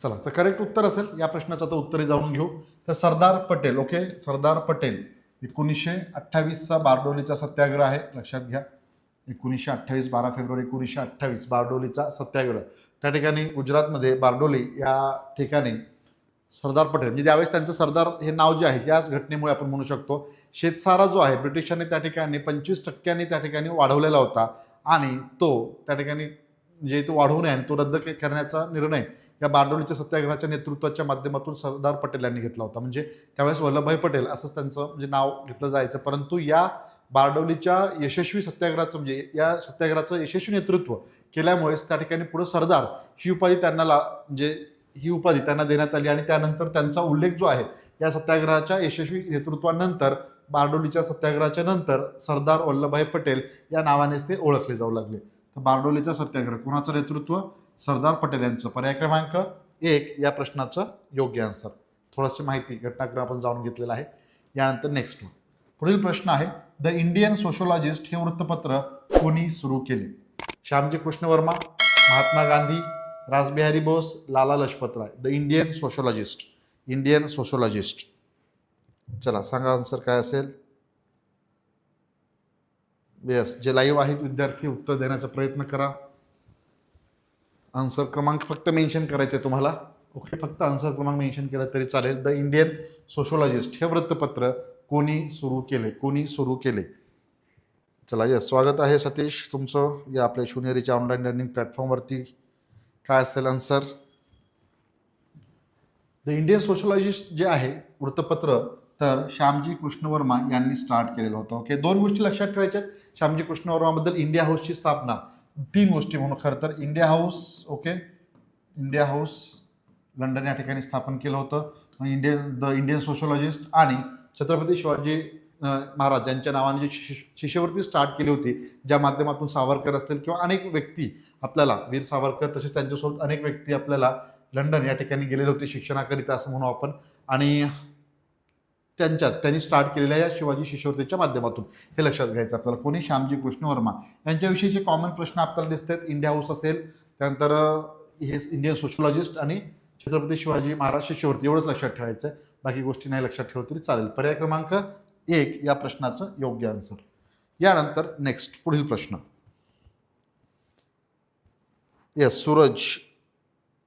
चला, तर करेक्ट उत्तर असेल या प्रश्नाचं आता उत्तरे जाणून घेऊ. तर सरदार पटेल. ओके, सरदार पटेल 1928चा बारडोलीचा सत्याग्रह आहे, लक्षात घ्या. 1928 12 फेब्रुवारी 1928 बारडोलीचा सत्याग्रह. त्या ठिकाणी गुजरातमध्ये बारडोली या ठिकाणी सरदार पटेल म्हणजे त्यावेळेस त्यांचं सरदार हे नाव जे आहे याच घटनेमुळे आपण म्हणू शकतो. शेतसारा जो आहे ब्रिटिशांनी त्या ठिकाणी 25% त्या ठिकाणी वाढवलेला होता. आणि तो त्या ठिकाणी म्हणजे तो वाढवू नये आणि तो रद्द करण्याचा निर्णय या बारडोलीच्या सत्याग्रहाच्या नेतृत्वाच्या माध्यमातून सरदार पटेल यांनी घेतला होता. म्हणजे त्यावेळेस वल्लभभाई पटेल असंच त्यांचं म्हणजे नाव घेतलं जायचं. परंतु या बारडोलीच्या यशस्वी सत्याग्रहाचं म्हणजे या सत्याग्रहाचं यशस्वी नेतृत्व केल्यामुळेच त्या ठिकाणी पुढे सरदार ही उपाधी त्यांना देण्यात आली. आणि त्यानंतर त्यांचा उल्लेख जो आहे या सत्याग्रहाच्या यशस्वी नेतृत्वानंतर बारडोलीच्या सत्याग्रहाच्या नंतर सरदार वल्लभभाई पटेल या नावानेच ते ओळखले जाऊ लागले. तर बारडोलीचा सत्याग्रह कोणाचं नेतृत्व? सरदार पटेल यांचं. पर्याय क्रमांक 1 या प्रश्नाचं योग्य आन्सर. थोडंसं माहिती घटनाक्रम आपण जाणून घेतलेला आहे. यानंतर नेक्स्ट पुढील प्रश्न आहे. द इंडियन सोशोलॉजिस्ट हे वृत्तपत्र कोणी सुरू केले? Shyamji Krishna Varma, Mahatma Gandhi, Rashbehari Bose, Lala Lajpat Rai. The Indian sociologist. Indian sociologist. चला सांगा आन्सर काय असेल. येस, जे लाईव्ह आहेत विद्यार्थी उत्तर देण्याचा प्रयत्न करा. आन्सर क्रमांक फक्त मेन्शन करायचे आहे तुम्हाला. ओके, फक्त आन्सर क्रमांक मेन्शन केला तरी चालेल. द इंडियन सोशोलॉजिस्ट हे वृत्तपत्र कोणी सुरू केले? कोणी सुरू केले? चला, येस, स्वागत आहे सतीश तुमचं या आपल्या शिवनेरीच्या ऑनलाईन लर्निंग प्लॅटफॉर्मवरती. काय असेल आन्सर? द इंडियन सोशोलॉजिस्ट जे आहे वृत्तपत्र, तर श्यामजी कृष्ण वर्मा यांनी स्टार्ट केलेलं होतं. ओके, 2 गोष्टी लक्षात ठेवायच्यात श्यामजी कृष्ण वर्माबद्दल. इंडिया हाऊसची स्थापना, 3 गोष्टी म्हणून खरं तर. India house, okay, India house London या ठिकाणी स्थापन केलं होतं. द इंडियन सोशोलॉजिस्ट आणि छत्रपती शिवाजी महाराज यांच्या नावाने जी शिष्यवृत्ती स्टार्ट केली होती, ज्या माध्यमातून सावरकर असतील किंवा अनेक व्यक्ती आपल्याला, वीर सावरकर तसेच त्यांच्यासोबत अनेक व्यक्ती आपल्याला लंडन या ठिकाणी गेलेले होते शिक्षणाकरिता असं म्हणू आपण. आणि त्यांनी स्टार्ट केलेल्या या शिवाजी शिष्यवृत्तीच्या माध्यमातून हे लक्षात घ्यायचं आपल्याला. कोणी? श्यामजी कृष्ण वर्मा. यांच्याविषयीचे कॉमन प्रश्न आपल्याला दिसतात. इंडिया हाऊस असेल, त्यानंतर हे इंडियन सोशोलॉजिस्ट आणि छत्रपती शिवाजी महाराज शिष्यवृत्ती, एवढंच लक्षात ठेवायचं आहे. बाकी गोष्टी नाही लक्षात ठेवलं तरी चालेल. पर्याय क्रमांक 1 या प्रश्नाचं योग्य आन्सर. यानंतर नेक्स्ट पुढील प्रश्न. येस, सूरज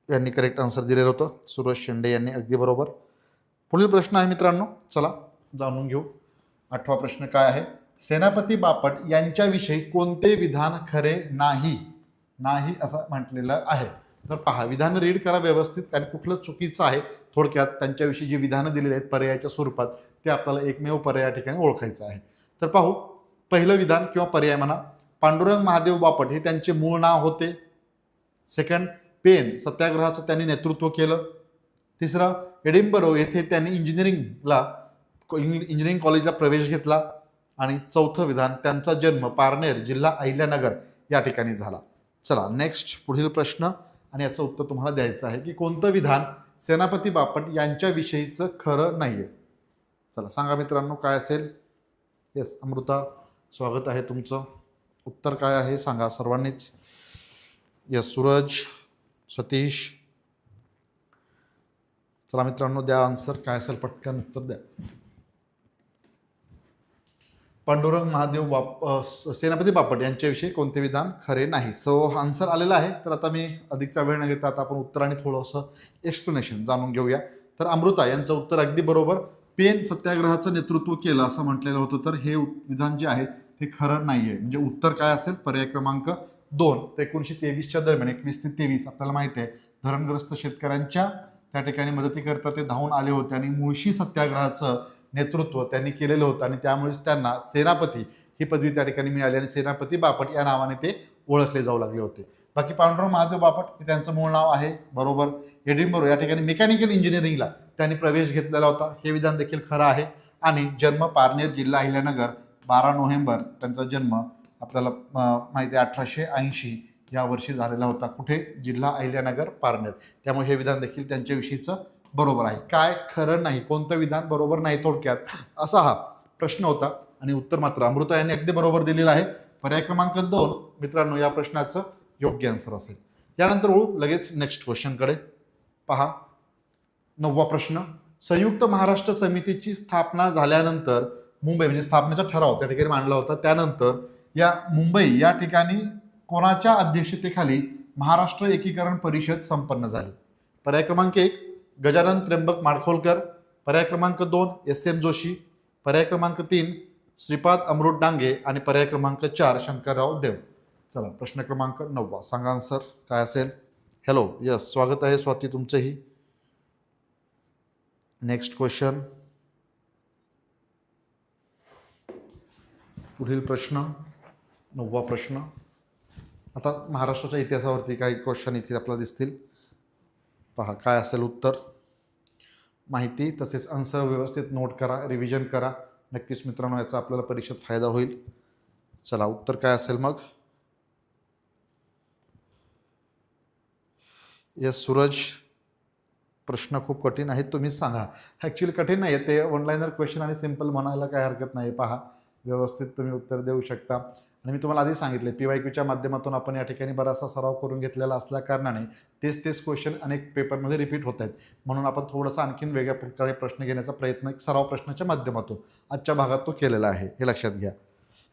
यांनी करेक्ट आन्सर दिलेलं होतं. सूरज शेंडे यांनी अगदी बरोबर. पुढील प्रश्न आहे मित्रांनो, चला जाणून घेऊ. 8वा प्रश्न काय आहे? सेनापती बापट यांच्याविषयी कोणते विधान खरे नाही? नाही असं म्हटलेलं आहे. तर पहा, विधान रीड करा व्यवस्थित, आणि कुठलं चुकीचं आहे थोडक्यात त्यांच्याविषयी जी विधानं दिलेली आहेत पर्यायाच्या स्वरूपात, ते आपल्याला एकमेव पर्याय या ठिकाणी ओळखायचं आहे. तर पाहू, पहिलं विधान किंवा पर्याय म्हणा, पांडुरंग महादेव बापट हे त्यांचे मूळ नाव होते. सेकंड, पेन सत्याग्रहाचं त्यांनी नेतृत्व केलं. तिसरं, एडिनबरो येथे त्यांनी इंजिनिअरिंग कॉलेजला प्रवेश घेतला. आणि चौथं विधान, त्यांचा जन्म पारनेर जिल्हा अहिल्यानगर या ठिकाणी झाला. चला नेक्स्ट पुढील प्रश्न, आणि याचं उत्तर तुम्हाला द्यायचं आहे की कोणतं विधान सेनापती बापट यांच्याविषयीचं खरं नाहीये. चला सांगा मित्रांनो काय असेल. येस, अमृता स्वागत आहे तुमचं. उत्तर काय आहे सांगा सर्वांनीच. येस, सूरज, सतीश. चला मित्रांनो द्या आन्सर. काय असेल पटकन उत्तर द्या. पांडुरंग महादेव सेनापती बापट यांच्याविषयी कोणते विधान खरे नाही. सो आन्सर आलेला आहे. तर आता मी अधिकचा वेळ न घेता आता आपण उत्तर आणि थोडंसं एक्सप्लेनेशन जाणून घेऊया. तर अमृता यांचं उत्तर अगदी बरोबर. पेन सत्याग्रहाचं नेतृत्व केलं असं म्हटलेलं होतं. तर हे विधान जे आहे ते खरं नाही आहे. म्हणजे उत्तर काय असेल? पर्याय क्रमांक 2. 1923च्या दरम्यान 21 ते 23 आपल्याला माहिती आहे धरणग्रस्त शेतकऱ्यांच्या त्या ठिकाणी मदतीकरता ते धावून आले होते आणि मुळशी सत्याग्रहाचं नेतृत्व त्यांनी केलेलं होतं आणि त्यामुळेच त्यांना सेनापती ही पदवी त्या ठिकाणी मिळाली आणि सेनापती बापट या नावाने ते ओळखले जाऊ लागले होते. बाकी पांडुरंग महादेव बापट हे त्यांचं मूळ नाव आहे बरोबर. एडिनबरो या ठिकाणी मेकॅनिकल इंजिनिअरिंगला त्यांनी प्रवेश घेतलेला होता, हे विधान देखील खरं आहे. आणि जन्म पारनेर जिल्हा अहिल्यानगर, 12 नोव्हेंबर त्यांचा जन्म आपल्याला माहिती आहे 1880 या वर्षी झालेला होता. कुठे? जिल्हा अहिल्यानगर, पारनेर. त्यामुळे हे विधान देखील त्यांच्याविषयीचं बरोबर आहे. काय खरं नाही? कोणतं विधान बरोबर नाही थोडक्यात असा हा प्रश्न होता आणि उत्तर मात्र अमृता यांनी अगदी बरोबर दिलेलं आहे. पर्याय क्रमांक 2 मित्रांनो या प्रश्नाचं योग्य आन्सर असेल. यानंतर वळू लगेच नेक्स्ट क्वेश्चनकडे. पहा 9वा प्रश्न. संयुक्त महाराष्ट्र समितीची स्थापना झाल्यानंतर मुंबई म्हणजे स्थापनेचा ठराव त्या ठिकाणी मांडला होता. त्यानंतर या मुंबई या ठिकाणी कोणाच्या अध्यक्षतेखाली महाराष्ट्र एकीकरण परिषद संपन्न झाली? पर्याय क्रमांक 1 गजानन त्र्यंबक माडखोलकर, पर्याय क्रमांक 2 एस.एम. जोशी, पर्याय क्रमांक 3 श्रीपाद अमृत डांगे आणि पर्याय क्रमांक 4 शंकरराव देव. चला प्रश्न क्रमांक 9 सांगा आन्सर काय असेल. हॅलो, यस स्वागत आहे स्वाती तुमचंही. Next question. पुढील प्रश्न 9वा प्रश्न. आता महाराष्ट्राच्या इतिहासावरती काही क्वेश्चन इथे आपल्याला दिसतील. पहा काय असेल उत्तर. माहिती तसेच आन्सर व्यवस्थित नोट करा, रिव्हिजन करा. नक्कीच मित्रांनो याचा आपल्याला परीक्षेत फायदा होईल. चला उत्तर काय असेल मग. यस सूरज, प्रश्न खूप कठीण आहेत तुम्हीच सांगा. ॲक्च्युली कठीण नाही आहे ते, ऑनलाईनर क्वेश्चन आणि सिम्पल म्हणायला काय हरकत नाही. पहा व्यवस्थित तुम्ही उत्तर देऊ शकता. आणि मी तुम्हाला आधी सांगितले PYQच्या माध्यमातून आपण या ठिकाणी बराचसा सराव करून घेतलेला असल्या कारणाने तेच क्वेश्चन अनेक पेपरमध्ये रिपीट होत आहेत. म्हणून आपण थोडंसं आणखीन वेगळ्या प्रकारे प्रश्न घेण्याचा प्रयत्न एक सराव प्रश्नाच्या माध्यमातून आजच्या भागात तो केलेला आहे, हे लक्षात घ्या.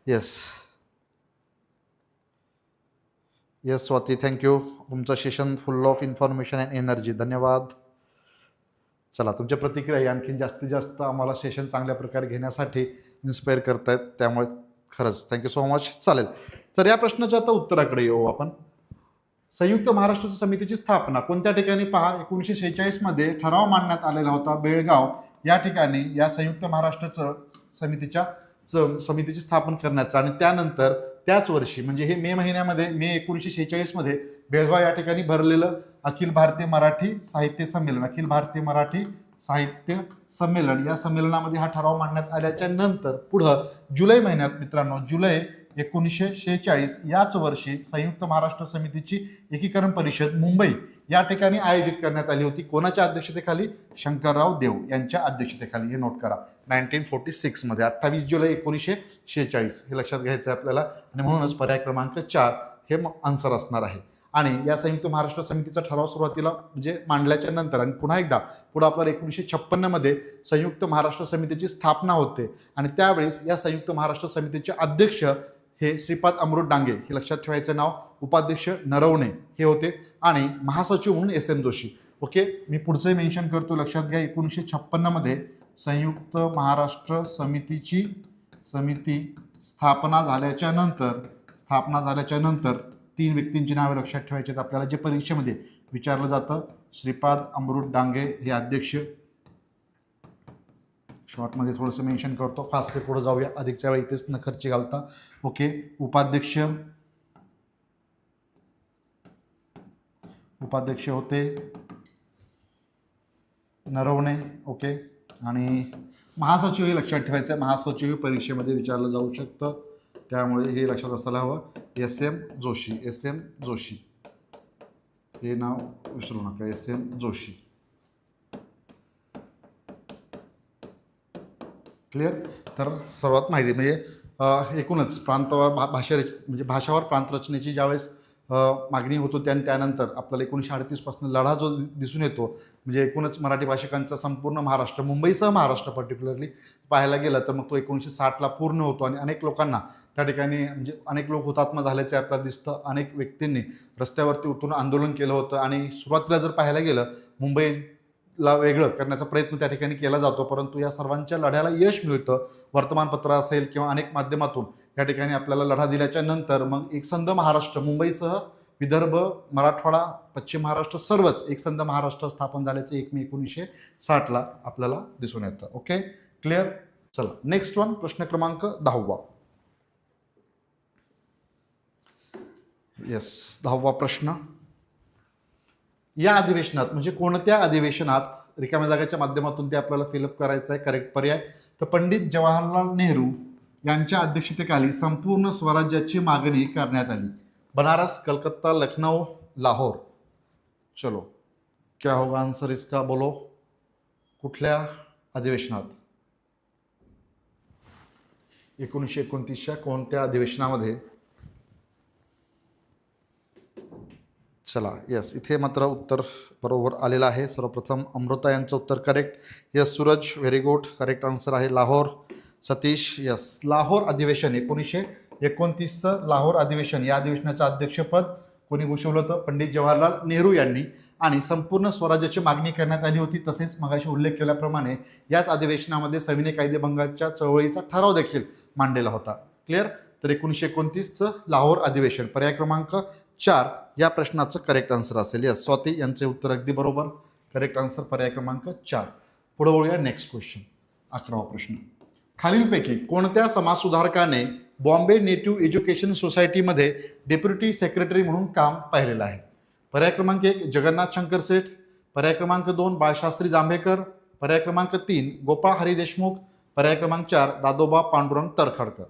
Yes yes Swati, thank you. तुमचं session full of information and energy. धन्यवाद. चला, तुमच्या प्रतिक्रिया आणखीन जास्तीत जास्त आम्हाला सेशन चांगल्या प्रकारे घेण्यासाठी इन्स्पायर करतायत, त्यामुळे खरंच थँक्यू सो मच. चालेल, तर या प्रश्नाच्या आता उत्तराकडे येऊ आपण. संयुक्त महाराष्ट्र समितीची स्थापना कोणत्या ठिकाणी? पहा, 1946 मध्ये ठराव मांडण्यात आलेला होता. बेळगाव या ठिकाणी या संयुक्त महाराष्ट्र समितीची स्थापना करण्याचा, आणि त्यानंतर त्याच वर्षी म्हणजे हे मे महिन्यामध्ये, मे 1946 मध्ये बेळगाव या ठिकाणी भरलेलं अखिल भारतीय मराठी साहित्य संमेलन, अखिल भारतीय मराठी साहित्य संमेलन, या संमेलनामध्ये हा ठराव मांडण्यात आल्याच्या नंतर पुढं जुलै महिन्यात मित्रांनो, जुलै 1946 याच वर्षी संयुक्त महाराष्ट्र समितीची एकीकरण परिषद मुंबई या ठिकाणी आयोजित करण्यात आली होती. कोणाच्या अध्यक्षतेखाली? शंकरराव देव यांच्या अध्यक्षतेखाली. हे नोट करा, 1946 मध्ये, 28 जुलै 1946, हे लक्षात घ्यायचं आहे आपल्याला. आणि म्हणूनच पर्याय क्रमांक 4 हे आन्सर असणार आहे. आणि या संयुक्त महाराष्ट्र समितीचा ठराव सुरुवातीला म्हणजे मांडल्याच्या नंतर, आणि पुन्हा एकदा पुढे आपल्याला 1956 मध्ये संयुक्त महाराष्ट्र समितीची स्थापना होते. आणि त्यावेळेस या संयुक्त महाराष्ट्र समितीचे अध्यक्ष हे श्रीपाद अमृत डांगे, हे लक्षात ठेवायचं नाव. उपाध्यक्ष नरवणे हे होते, आणि महासचिव म्हणून SM जोशी. ओके, मी पुढचं मेन्शन करतो, लक्षात घ्या. 1956 मध्ये संयुक्त महाराष्ट्र समिती स्थापना झाल्याच्या नंतर 3 व्यक्तींची नावे लक्षात ठेवायची आहेत आपल्याला, जे परीक्षेमध्ये विचारलं जातं. श्रीपाद अमृत डांगे हे अध्यक्ष, शॉर्टमध्ये थोडंसं मेन्शन करतो, फास्ट पुढे जाऊया, अधिकच्या वेळी इथेच न खर्ची घालता. ओके, उपाध्यक्ष होते नरवणे. ओके, आणि महासचिव हे लक्षात ठेवायचं आहे, महासचिव हे परीक्षेमध्ये विचारलं जाऊ शकतं, त्यामुळे हे लक्षात असायला हवं. SM जोशी, हे नाव विसरू नका, SM जोशी. क्लिअर? तर सर्वात माहिती म्हणजे एकूणच प्रांतावर भाषावर प्रांतरचनेची ज्यावेळेस मागणी होत होती, आणि त्यानंतर आपल्याला 1938 पासून लढा जो दिसून येतो, म्हणजे एकूणच मराठी भाषिकांचा संपूर्ण महाराष्ट्र, मुंबईसह महाराष्ट्र पर्टिक्युलरली पाहायला गेलं तर, मग तो 1960ला पूर्ण होतो. आणि अनेक लोकांना त्या ठिकाणी म्हणजे अनेक लोक हुतात्मा झाल्याचे आपल्याला दिसतं. अनेक व्यक्तींनी रस्त्यावरती उतरून आंदोलन केलं होतं. आणि सुरुवातीला जर पाहायला गेलं, मुंबईला वेगळं करण्याचा प्रयत्न त्या ठिकाणी केला जातो, परंतु या सर्वांच्या लढ्याला यश मिळतं. वर्तमानपत्र असेल किंवा अनेक माध्यमातून या ठिकाणी आपल्याला लढा दिल्याच्या नंतर मग एकसंध महाराष्ट्र, मुंबईसह विदर्भ, मराठवाडा, पश्चिम महाराष्ट्र सर्वच एकसंध महाराष्ट्र स्थापन झाल्याचे 1 मे 1960ला आपल्याला दिसून येतं. Okay, clear? चला, नेक्स्ट वन, प्रश्न क्रमांक 10. येस, 10वा प्रश्न. या अधिवेशनात म्हणजे कोणत्या अधिवेशनात, रिकाम्या जागेच्या माध्यमातून ते आपल्याला फिलअप करायचं आहे. करेक्ट पर्याय, तर पंडित जवाहरलाल नेहरू यांच्या अध्यक्षतेखाली संपूर्ण स्वराज्याची मागणी करण्यात आली. बनारस, कलकत्ता, लखनऊ, लाहोर. चलो, क्या होगा आंसर इसका? बोलो, कुठल्या अधिवेशनात? 1929च्या कोणत्या अधिवेशनामध्ये? चला, यस, इथे मात्र उत्तर बरोबर आलेलं आहे. सर्वप्रथम अमृता यांचं उत्तर correct. Yes, Suraj, very good, correct answer आहे लाहोर. सतीश, यस, लाहोर अधिवेशन 1929चं लाहोर अधिवेशन, या अधिवेशनाचं अध्यक्षपद कोणी भूषवलं होतं? पंडित जवाहरलाल नेहरू यांनी. आणि संपूर्ण स्वराज्याची मागणी करण्यात आली होती. तसेच मगाशी उल्लेख केल्याप्रमाणे याच अधिवेशनामध्ये सविनय कायदेभंगाच्या चळवळीचा ठराव देखील मांडलेला होता. क्लिअर? तर 1929चं लाहोर अधिवेशन, पर्याय क्रमांक 4 या प्रश्नाचं करेक्ट आन्सर असेल. यस, स्वाती यांचे उत्तर अगदी बरोबर, करेक्ट आन्सर पर्याय क्रमांक 4. पुढे वळूया नेक्स्ट क्वेश्चन, 11वा प्रश्न. खालीलपैकी कोणत्या समाजसुधारकाने बॉम्बे नेटिव्ह एज्युकेशन सोसायटीमध्ये डेप्युटी सेक्रेटरी म्हणून काम पाहिलेलं आहे? पर्याय क्रमांक 1 जगन्नाथ शंकर सेठ, पर्याय क्रमांक 2 बाळशास्त्री जांभेकर, पर्याय क्रमांक 3 गोपाळ हरी देशमुख, पर्याय क्रमांक 4 दादोबा पांडुरंग तरखडकर.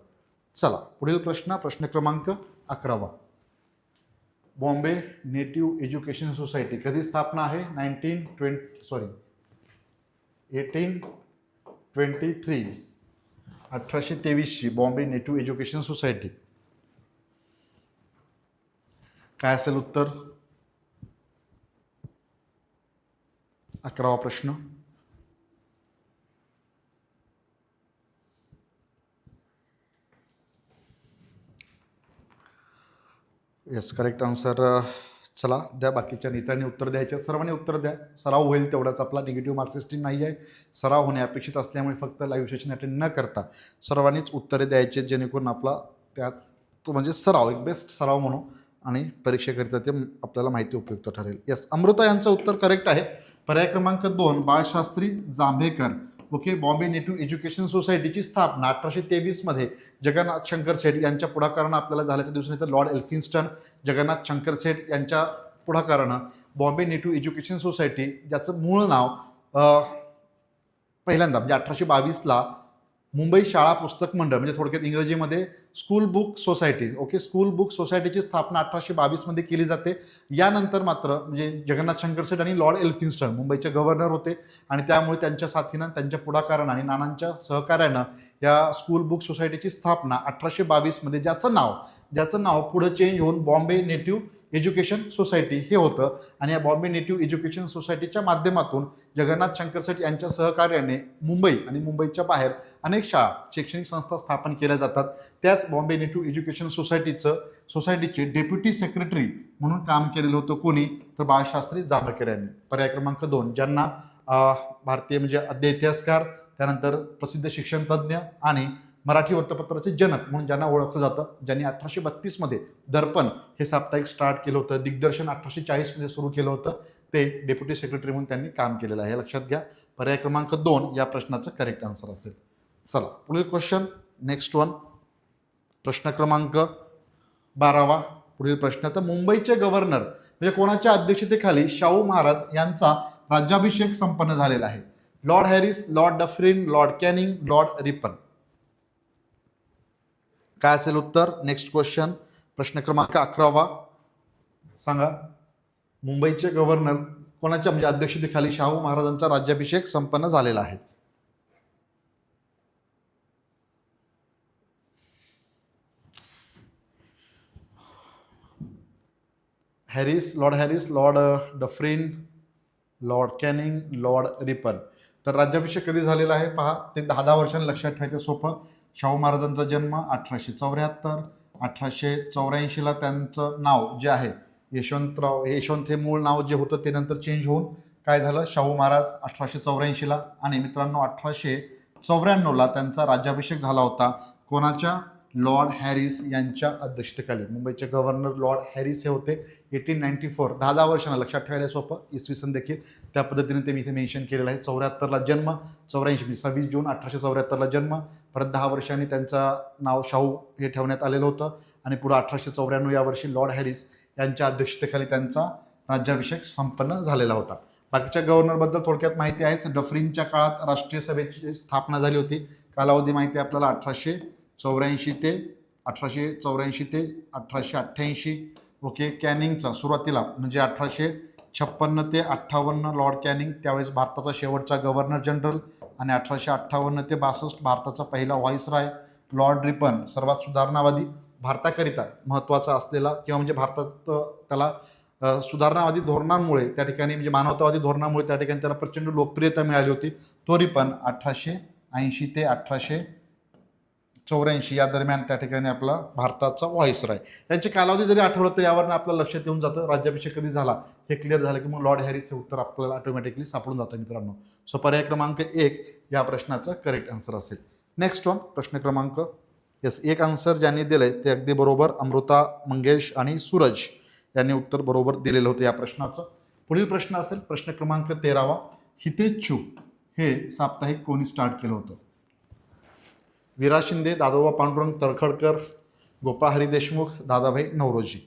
चला, पुढील प्रश्न, प्रश्न क्रमांक 11वा. बॉम्बे नेटिव्ह एज्युकेशन सोसायटी कधी स्थापना आहे? 1823 बॉम्बे नेटिव्ह एज्युकेशन सोसायटी. काय असेल उत्तर? 11वा प्रश्न. Yes, correct answer. चला द्या, बाकीच्या नेत्यांनी उत्तर द्यायचे, सर्वांनी उत्तर द्या. सराव होईल तेवढाच आपला. निगेटिव्ह मार्क सिस्टीम नाही आहे, सराव होणे अपेक्षित असल्यामुळे फक्त लाईव्ह सेशन अटेंड न करता सर्वांनीच उत्तरे द्यायचे, जेणेकरून आपला त्यात तो म्हणजे सराव, एक बेस्ट सराव म्हणू आणि परीक्षेकरिता ते आपल्याला माहिती उपयुक्त ठरेल. येस, अमृता यांचं उत्तर करेक्ट आहे. पर्याय क्रमांक 2 Balshastri Jambhekar. Okay. Bombay native education सोसायटीची स्थापना 1823 मध्ये जगन्नाथ शंकर सेठ यांच्या पुढाकारानं आपल्याला झाल्याच्या दिवसानंतर लॉर्ड एल्फिन्स्टन जगन्नाथ शंकर सेठ यांच्या पुढाकारानं बॉम्बे नेटिव्ह एज्युकेशन सोसायटी, ज्याचं मूळ नाव पहिल्यांदा म्हणजे 1822ला मुंबई शाळा पुस्तक मंडळ, म्हणजे थोडक्यात इंग्रजीमध्ये school book society. Okay. School book सोसायटीची स्थापना 1822 मध्ये केली जाते. यानंतर मात्र म्हणजे जगन्नाथ शंकर सेठ आणि लॉर्ड एल्फिन्स्टन मुंबईचे गव्हर्नर होते आणि त्यामुळे त्यांच्या साथीनं, त्यांच्या पुढाकारानं आणि नानांच्या सहकार्यानं या स्कूल बुक सोसायटीची स्थापना 1822 मध्ये, ज्याचं नाव पुढे चेंज होऊन बॉम्बे नेटिव्ह एज्युकेशन सोसायटी हे होतं. आणि या बॉम्बे नेटिव्ह एज्युकेशन सोसायटीच्या माध्यमातून जगन्नाथ शंकर सेठ यांच्या सहकार्याने मुंबई आणि मुंबईच्या बाहेर अनेक शाळा, शैक्षणिक संस्था स्थापन केल्या जातात. त्याच बॉम्बे नेटिव्ह एज्युकेशन सोसायटीचे डेप्युटी सेक्रेटरी म्हणून काम केलेलं होतं कोणी, तर बाळशास्त्री जांभेकर यांनी. पर्याय क्रमांक 2, ज्यांना भारतीय म्हणजे आद्य इतिहासकार, त्यानंतर प्रसिद्ध शिक्षण तज्ज्ञ आणि मराठी वृत्तपत्राचे जनक म्हणून ज्यांना ओळखलं जातं, ज्यांनी 1832 मध्ये दर्पण हे साप्ताहिक स्टार्ट केलं होतं, दिग्दर्शन 1840 मध्ये सुरू केलं होतं, ते डेप्युटी सेक्रेटरी म्हणून त्यांनी काम केलेलं आहे. लक्षात घ्या, पर्याय क्रमांक 2 या प्रश्नाचं करेक्ट आन्सर असेल. चला पुढील क्वेश्चन, नेक्स्ट वन, प्रश्न क्रमांक 12. पुढील प्रश्न, तर मुंबईचे गव्हर्नर म्हणजे कोणाच्या अध्यक्षतेखाली शाहू महाराज यांचा राज्याभिषेक संपन्न झालेला आहे? Lord Harris, Lord Dufferin, Lord Canning, Lord Ripon. काय असेल उत्तर? नेक्स्ट क्वेश्चन, प्रश्न क्रमांक 11. सांगा, मुंबईचे गव्हर्नर कोणाच्या म्हणजे अध्यक्षतेखाली शाहू महाराजांचा राज्याभिषेक संपन्न झालेला आहे? Lord Harris, Lord Dufferin, Lord Canning, Lord Ripon. तर राज्याभिषेक कधी झालेला आहे पहा, ते 10 वर्षांनी लक्षात ठेवायचं सोपं. शाहू महाराजांचा जन्म 1874. 1884ला त्यांचं नाव जे आहे यशवंतराव, यशवंत हे मूळ नाव जे होतं ते नंतर चेंज होऊन काय झालं, शाहू महाराज 1884ला. आणि मित्रांनो 1894ला त्यांचा राज्याभिषेक झाला होता. कोणाच्या? लॉर्ड हॅरिस यांच्या अध्यक्षतेखाली. मुंबईचे गव्हर्नर लॉर्ड हॅरिस हे होते. 1894, 10 वर्षांना लक्षात ठेवायला सोपं, इसवी सन देखील त्या पद्धतीने ते मी इथे मेन्शन केलेलं आहे. 74ला जन्म, 84 26 जून 1874ला जन्म, परत 10 वर्षांनी त्यांचं नाव शाहू हे ठेवण्यात आलेलं होतं आणि पुढे 1894 या वर्षी लॉर्ड हॅरिस यांच्या अध्यक्षतेखाली त्यांचा राज्याभिषेक संपन्न झालेला होता. बाकीच्या गव्हर्नरबद्दल थोडक्यात माहिती आहेच. डफरिनच्या काळात राष्ट्रीय सभेची स्थापना झाली होती. कालावधी माहिती आहे आपल्याला 1884 ते 1888. ओके. कॅनिंगचा सुरुवातीला म्हणजे 1856 ते 58 लॉर्ड कॅनिंग, त्यावेळेस भारताचा शेवटचा गव्हर्नर जनरल. आणि 1858 ते 62 भारताचा पहिला व्हाईसराय. लॉर्ड रिपन सर्वात सुधारणावादी, भारताकरिता महत्त्वाचा असलेला किंवा म्हणजे भारतात त्याला सुधारणावादी धोरणांमुळे त्या ठिकाणी म्हणजे मानवतावादी धोरणामुळे त्या ठिकाणी त्याला प्रचंड लोकप्रियता मिळाली होती. तो रिपन 1880 ते 1884 या दरम्यान त्या ठिकाणी आपला भारताचा व्हाईसराय. यांचे कालावधी जरी आठवलं तर यावरनं आपल्याला लक्षात येऊन जातं राज्याभिषेक कधी झाला हे क्लिअर झालं की मग लॉर्ड हॅरिस हे उत्तर आपल्याला ऑटोमॅटिकली सापडून जातं मित्रांनो. सो पर्याय क्रमांक 1 या प्रश्नाचा करेक्ट आन्सर असेल. नेक्स्ट वन, प्रश्न क्रमांक, येस, एक आन्सर ज्यांनी दिलंय ते अगदी बरोबर, अमृता, मंगेश आणि सूरज यांनी उत्तर बरोबर दिलेलं होतं या प्रश्नाचं. पुढील प्रश्न असेल प्रश्न क्रमांक 13. हितेच्छू हे साप्ताहिक कोणी स्टार्ट केलं होतं? विरा शिंदे, दादोबा पांडुरंग तरखडकर, गोपाळ हरी देशमुख, दादाभाई नौरोजी.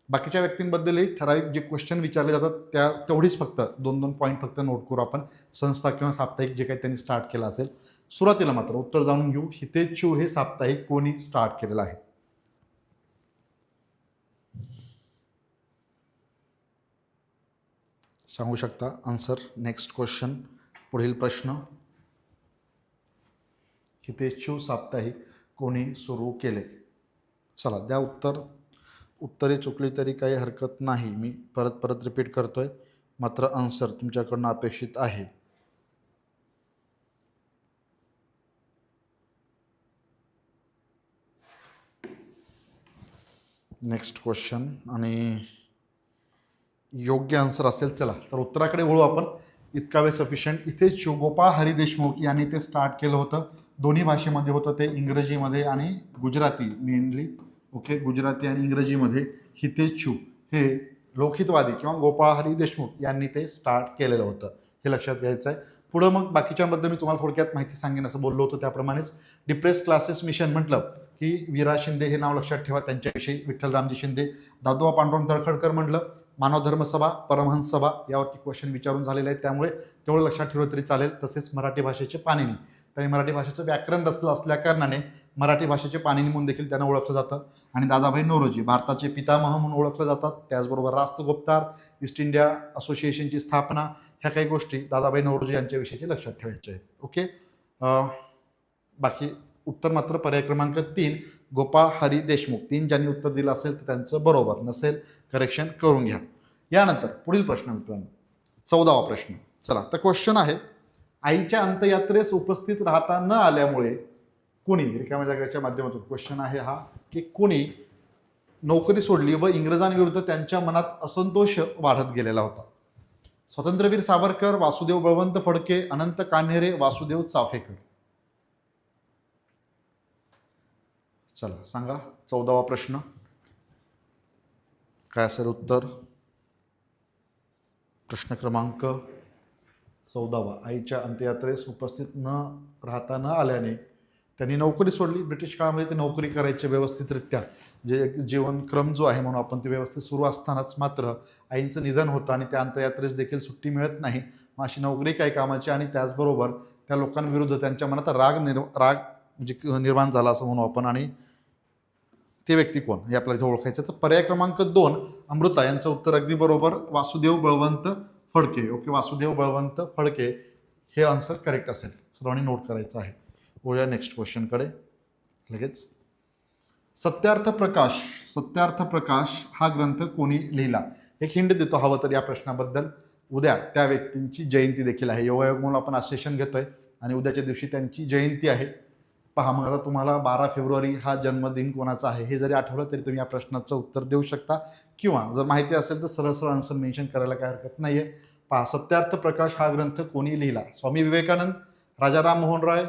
बाकीच्या व्यक्तींबद्दलही ठराविक जे क्वेश्चन विचारले जातात त्या तेवढीच फक्त 2-2 पॉईंट फक्त नोट करू आपण, संस्था किंवा साप्ताहिक जे काही त्यांनी स्टार्ट केलं असेल. सुरुवातीला मात्र उत्तर जाणून घेऊ, हितेच्छू हे साप्ताहिक कोणी स्टार्ट केलेलं आहे? सांगू शकता आन्सर. नेक्स्ट क्वेश्चन, पुढील प्रश्न, हितेच्छू साप्ताहिक कोणी सुरू केले? चला द्या उत्तर. उत्तरे चुकली तरी काही हरकत नाही, मी परत रिपीट करतोय, मात्र आन्सर तुमच्याकडनं अपेक्षित आहे. नेक्स्ट क्वेश्चन आणि योग्य आन्सर असेल. चला तर उत्तराकडे वळू आपण. इतका वेळ सफिशियंट. इथे गोपाळ हरी देशमुख यांनी ते स्टार्ट केलं होतं. दोन्ही भाषेमध्ये होतं ते, इंग्रजीमध्ये आणि गुजराती मेनली. ओके, गुजराती आणि इंग्रजीमध्ये हितेच्छू हे लोकहितवादी किंवा गोपाळ हरी देशमुख यांनी ते स्टार्ट केलेलं होतं. हे लक्षात घ्यायचं आहे. पुढं मग बाकीच्याबद्दल मी तुम्हाला थोडक्यात माहिती सांगेन असं बोललो होतो. त्याप्रमाणेच डिप्रेस क्लासेस मिशन म्हटलं की वीरा शिंदे हे नाव लक्षात ठेवा, त्यांच्याविषयी. विठ्ठलरामजी शिंदे. दादोबा पांडुरंग तळखडकर म्हटलं मानव धर्म सभा, परमहंस सभा यावरती क्वेश्चन विचारून झालेले आहेत, त्यामुळे तेवढं लक्षात ठेवलं तरी चालेल. तसेच मराठी भाषेचे पाणिनी, त्यांनी मराठी भाषेचं व्याकरण रचलं असल्या कारणाने मराठी भाषेचे पाणिनी म्हणून देखील त्यांना ओळखलं जातं. आणि दादाभाई नौरोजी भारताचे पितामह म्हणून ओळखलं जातात. त्याचबरोबर राष्ट्रगुप्तार, ईस्ट इंडिया असोसिएशनची स्थापना, ह्या काही गोष्टी दादाभाई नौरोजी यांच्याविषयीचे लक्षात ठेवायचे आहेत. ओके, बाकी उत्तर मात्र पर्याय क्रमांक 3 गोपाळ हरी देशमुख. 3 ज्यांनी उत्तर दिलं असेल तर त्यांचं बरोबर, नसेल करेक्शन करून घ्या. यानंतर पुढील प्रश्न मित्रांनो, 14वा प्रश्न. चला तर क्वेश्चन आहे, आईच्या अंत्ययात्रेस उपस्थित राहता न आल्यामुळे कुणी, रिकाम्या जागेच्या माध्यमातून क्वेश्चन आहे हा, की कुणी नोकरी सोडली व इंग्रजांविरुद्ध त्यांच्या मनात असंतोष वाढत गेलेला होता? स्वातंत्र्यवीर सावरकर, वासुदेव बळवंत फडके, अनंत कान्हेरे, वासुदेव चाफेकर. चला सांगा 14वा प्रश्न काय असेल उत्तर. प्रश्न क्रमांक 14वा, आईच्या अंत्ययात्रेस उपस्थित न राहता न आल्याने त्यांनी नोकरी सोडली. ब्रिटिश काळामध्ये ते नोकरी करायचे व्यवस्थितरित्या, जे जीवनक्रम जो आहे म्हणून आपण ते व्यवस्थित सुरू असतानाच मात्र आईंचं निधन होतं आणि त्या अंत्ययात्रेस देखील सुट्टी मिळत नाही. मग अशी नोकरी काय कामाची. आणि त्याचबरोबर त्या लोकांविरुद्ध त्यांच्या मनात राग म्हणजे निर्माण झाला असं म्हणू आपण. आणि ते व्यक्ती कोण हे आपल्याला इथे ओळखायचं. तर पर्याय क्रमांक 2 अमृता यांचं उत्तर अगदी बरोबर, वासुदेव बळवंत फडके. ओके, वासुदेव बळवंत फडके हे आन्सर करेक्ट असेल. सर्वांनी नोट करायचं आहे. वळूया नेक्स्ट क्वेश्चनकडे लगेच. सत्यार्थ प्रकाश, सत्यार्थ प्रकाश हा ग्रंथ कोणी लिहिला? एक हिंट देतो हवं तर या प्रश्नाबद्दल. उद्या त्या व्यक्तींची जयंती देखील आहे. योगायोग म्हणून आपण आज सेशन घेतोय आणि उद्याच्या दिवशी त्यांची जयंती आहे. पहा, मग आता तुम्हाला 12 फेब्रुवारी हा जन्मदिन कोणाचा आहे हे जरी आठवलं तरी तुम्ही या प्रश्नाचं उत्तर देऊ शकता, किंवा जर माहिती असेल तर सरळ सरळ आन्सर मेन्शन करायला काय हरकत नाहीये. पहा, सत्यार्थ प्रकाश हा ग्रंथ कोणी लिहिला? स्वामी विवेकानंद, राजा राममोहन रॉय,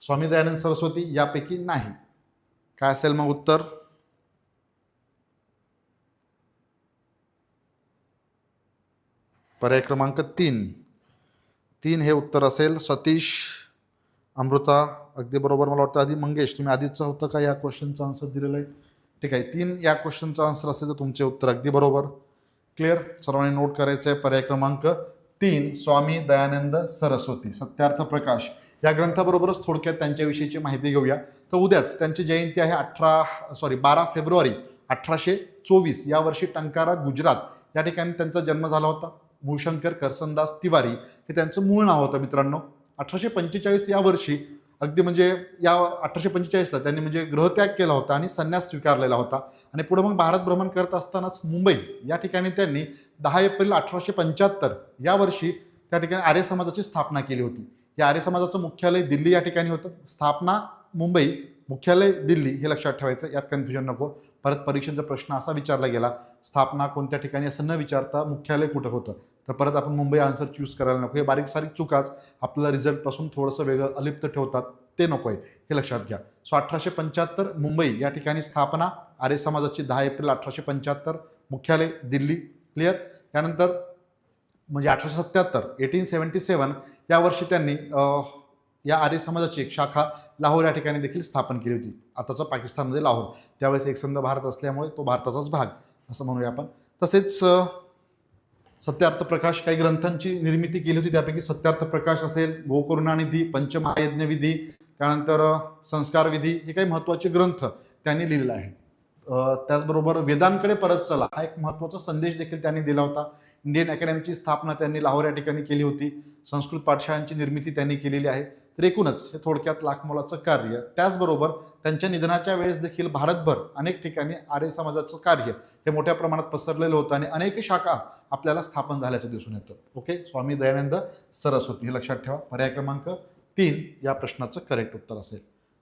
स्वामी दयानंद सरस्वती, यापैकी नाही. काय असेल मग उत्तर? पर्याय क्रमांक 3 हे उत्तर असेल. सतीश, अमृता अगदी बरोबर. मला वाटतं आधी मंगेश तुम्ही आधीचं होतं का या क्वेश्चनचं आन्सर दिलेलं आहे? ठीक आहे, 3 या क्वेश्चनचा आन्सर असेल तर तुमचे उत्तर अगदी बरोबर. क्लिअर, सर्वांनी नोट करायचं आहे. पर्याय क्रमांक 3 स्वामी दयानंद सरस्वती, सत्यार्थ प्रकाश या ग्रंथाबरोबरच थोडक्यात त्यांच्याविषयीची माहिती घेऊया. तर उद्याच त्यांची जयंती आहे. 12 फेब्रुवारी 1824 या वर्षी टंकारा, गुजरात या ठिकाणी त्यांचा जन्म झाला होता. मूळशंकर करसनदास तिवारी हे त्यांचं मूळ नाव होतं मित्रांनो. 1845 या वर्षी अगदी म्हणजे या 1845ला त्यांनी म्हणजे गृहत्याग केला होता आणि संन्यास स्वीकारलेला होता. आणि पुढे मग भारत भ्रमण करत असतानाच मुंबई या ठिकाणी त्यांनी 10 एप्रिल 1875 या वर्षी त्या ठिकाणी आर्य समाजाची स्थापना केली होती. या आर्य समाजाचं मुख्यालय दिल्ली या ठिकाणी होतं. स्थापना मुंबई, मुख्यालय दिल्ली हे लक्षात ठेवायचं, यात कन्फ्युजन नको. परत परीक्षेचा प्रश्न असा विचारला गेला, स्थापना कोणत्या ठिकाणी असं न विचारता मुख्यालय कुठं होतं, तर परत आपण मुंबई आन्सर चूज करायला नको. हे बारीक सारीक चुकाच आपल्याला रिझल्टपासून थोडंसं वेगळं अलिप्त ठेवतात, ते नको आहे, हे लक्षात घ्या. 1875 मुंबई या ठिकाणी स्थापना आर्य समाजाची. 10 एप्रिल 1875 मुख्यालय दिल्ली. क्लिअर. यानंतर म्हणजे 1877 या वर्षी त्यांनी या आर्य समाजाची एक शाखा लाहोर या ठिकाणी देखील स्थापन केली होती, आताचा पाकिस्तानमध्ये लाहोर. त्यावेळेस एकसंध भारत असल्यामुळे तो भारताचाच भाग असं म्हणूया आपण. तसेच सत्यार्थ प्रकाश काही ग्रंथांची निर्मिती केली होती, त्यापैकी सत्यार्थ प्रकाश असेल, गोकरुणानिधी, पंचमहायज्ञ विधी, त्यानंतर संस्कार विधी, हे काही महत्त्वाचे ग्रंथ त्यांनी लिहिलेले आहे. त्याचबरोबर वेदांकडे परत चला हा एक महत्त्वाचा संदेश देखील त्यांनी दिला होता. इंडियन अकॅडमीची स्थापना त्यांनी लाहोर या ठिकाणी केली होती. संस्कृत पाठशाळांची निर्मिती त्यांनी केलेली आहे. तर एकूणच हे थोडक्यात लाखमोलाचं कार्य. त्याचबरोबर त्यांच्या निधनाच्या वेळेस देखील भारतभर अनेक ठिकाणी आर्य समाजाचं कार्य हे मोठ्या प्रमाणात पसरलेलं होतं आणि अनेक शाखा आपल्याला स्थापन झाल्याचं दिसून येतं. ओके, स्वामी दयानंद सरस्वती हे लक्षात ठेवा. पर्याय क्रमांक 3 या प्रश्नाचं करेक्ट उत्तर असेल.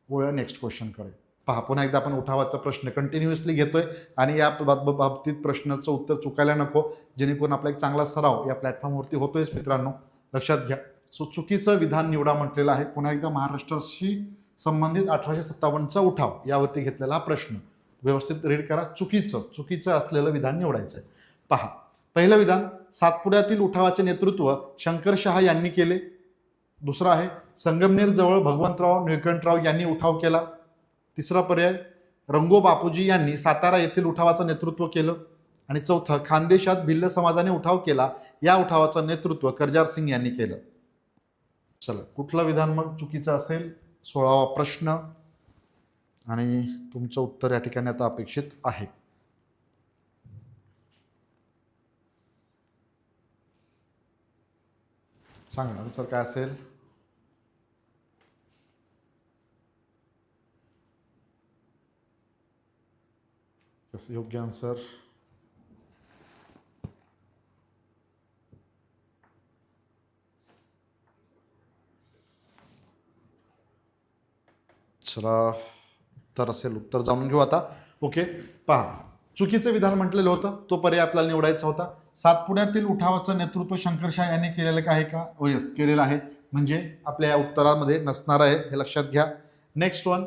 वळूया नेक्स्ट क्वेश्चनकडे. पहा, पुन्हा एकदा आपण उठावाचा प्रश्न कंटिन्युअसली घेतोय आणि या बाबतीत प्रश्नाचं उत्तर चुकायला नको, जेणेकरून आपला एक चांगला सराव या प्लॅटफॉर्मवरती होतोयच मित्रांनो, लक्षात घ्या. सो चुकीचं विधान निवडा म्हटलेलं आहे. पुन्हा एकदा महाराष्ट्राशी संबंधित 1857चा उठाव यावरती घेतलेला हा प्रश्न व्यवस्थित रीड करा. चुकीचं असलेलं विधान निवडायचं आहे. पहा, पहिलं विधान, सातपुड्यातील उठावाचे नेतृत्व शंकरशहा यांनी केले. दुसरं आहे, संगमनेर जवळ भगवंतराव निळकंठराव यांनी उठाव केला. तिसरा पर्याय, रंगो बापूजी यांनी सातारा येथील उठावाचं नेतृत्व केलं. आणि चौथं, खानदेशात भिल्ल समाजाने उठाव केला. या उठावाचं नेतृत्व कर्जाळ सिंग यांनी केलं. चला, कुठलं विधान मग चुकीचं असेल? 16वा प्रश्न आणि तुमचं उत्तर या ठिकाणी आता अपेक्षित आहे. सांगा सर काय असेल? कसं योग्य आन्सर? चला, तर असेल उत्तर जाणून घेऊ आता. ओके, पहा, चुकीचं विधान म्हटलेलं होतं, तो पर्याय आपल्याला निवडायचा होता. सातपुड्यातील उठावाचं नेतृत्व शंकरशहा यांनी केलेलं आहे का? ओ यस, केलेलं आहे. म्हणजे आपल्या या उत्तरामध्ये नसणार आहे, हे लक्षात घ्या. नेक्स्ट वन,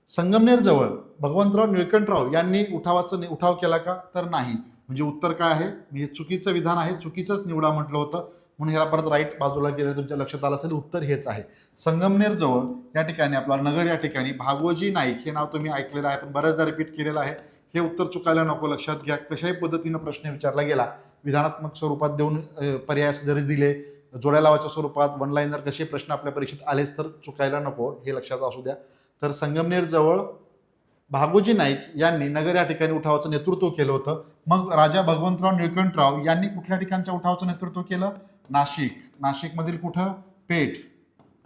संगमनेर जवळ भगवंतराव निळकंठराव यांनी उठाव केला का? तर नाही. म्हणजे उत्तर काय आहे? हे चुकीचं विधान आहे, चुकीचंच निवडा म्हटलं होतं, म्हणून ह्याला परत राईट बाजूला गेलं. तुमच्या लक्षात आलं असेल, उत्तर हेच आहे. संगमनेर जवळ या ठिकाणी आपला नगर या ठिकाणी भागोजी नाईक हे नाव तुम्ही ऐकलेलं आहे, पण बऱ्याचदा रिपीट केलेलं आहे. हे उत्तर चुकायला नको, लक्षात घ्या. कशाही पद्धतीनं प्रश्न विचारला गेला, विधानात्मक स्वरूपात देऊन पर्याय जरी दिले, जोड्या लावाच्या स्वरूपात, वन लाईनर कसे प्रश्न आपल्या परीक्षेत आलेच तर चुकायला नको, हे लक्षात असू द्या. तर संगमनेर जवळ भागोजी नाईक यांनी नगर या ठिकाणी उठावाचं नेतृत्व केलं होतं. मग राजा भगवंतराव निळकंठराव यांनी कुठल्या ठिकाणच्या उठावाचं नेतृत्व केलं? नाशिकमधील कुठं? पेठ.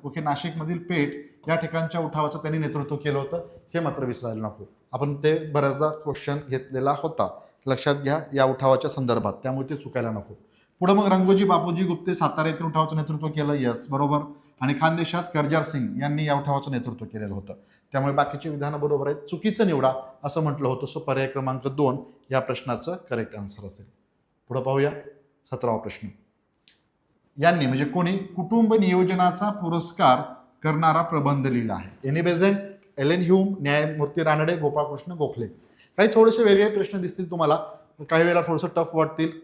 ओके, नाशिकमधील पेठ या ठिकाणच्या उठावाचं त्यांनी नेतृत्व केलं होतं, हे मात्र विसरायला नको. आपण ते बऱ्याचदा क्वेश्चन घेतलेला होता, लक्षात घ्या, या उठावाच्या संदर्भात, त्यामुळे ते चुकायला नको. पुढे मग रंगोजी बापूजी गुप्ते सातारा येथील उठावाचं नेतृत्व केलं. यस, बरोबर. आणि खानदेशात कर्जाळ सिंग यांनी या उठावाचं नेतृत्व केलेलं होतं, त्यामुळे बाकीची विधानं बरोबर आहेत. चुकीचं निवडा असं म्हटलं होतं. सो पर्याय क्रमांक 2 या प्रश्नाचं करेक्ट आन्सर असेल. पुढे पाहूया 17वा प्रश्न. यांनी म्हणजे कोणी कुटुंब नियोजनाचा पुरस्कार करणारा प्रबंध लिहिला आहे? एनी बेझंट, एलेन ह्यूम, न्यायमूर्ती रानडे, गोपाळकृष्ण गोखले. काही थोडेसे वेगळे प्रश्न दिसतील तुम्हाला, काही वेळेला थोडंसं टफ वाटतील.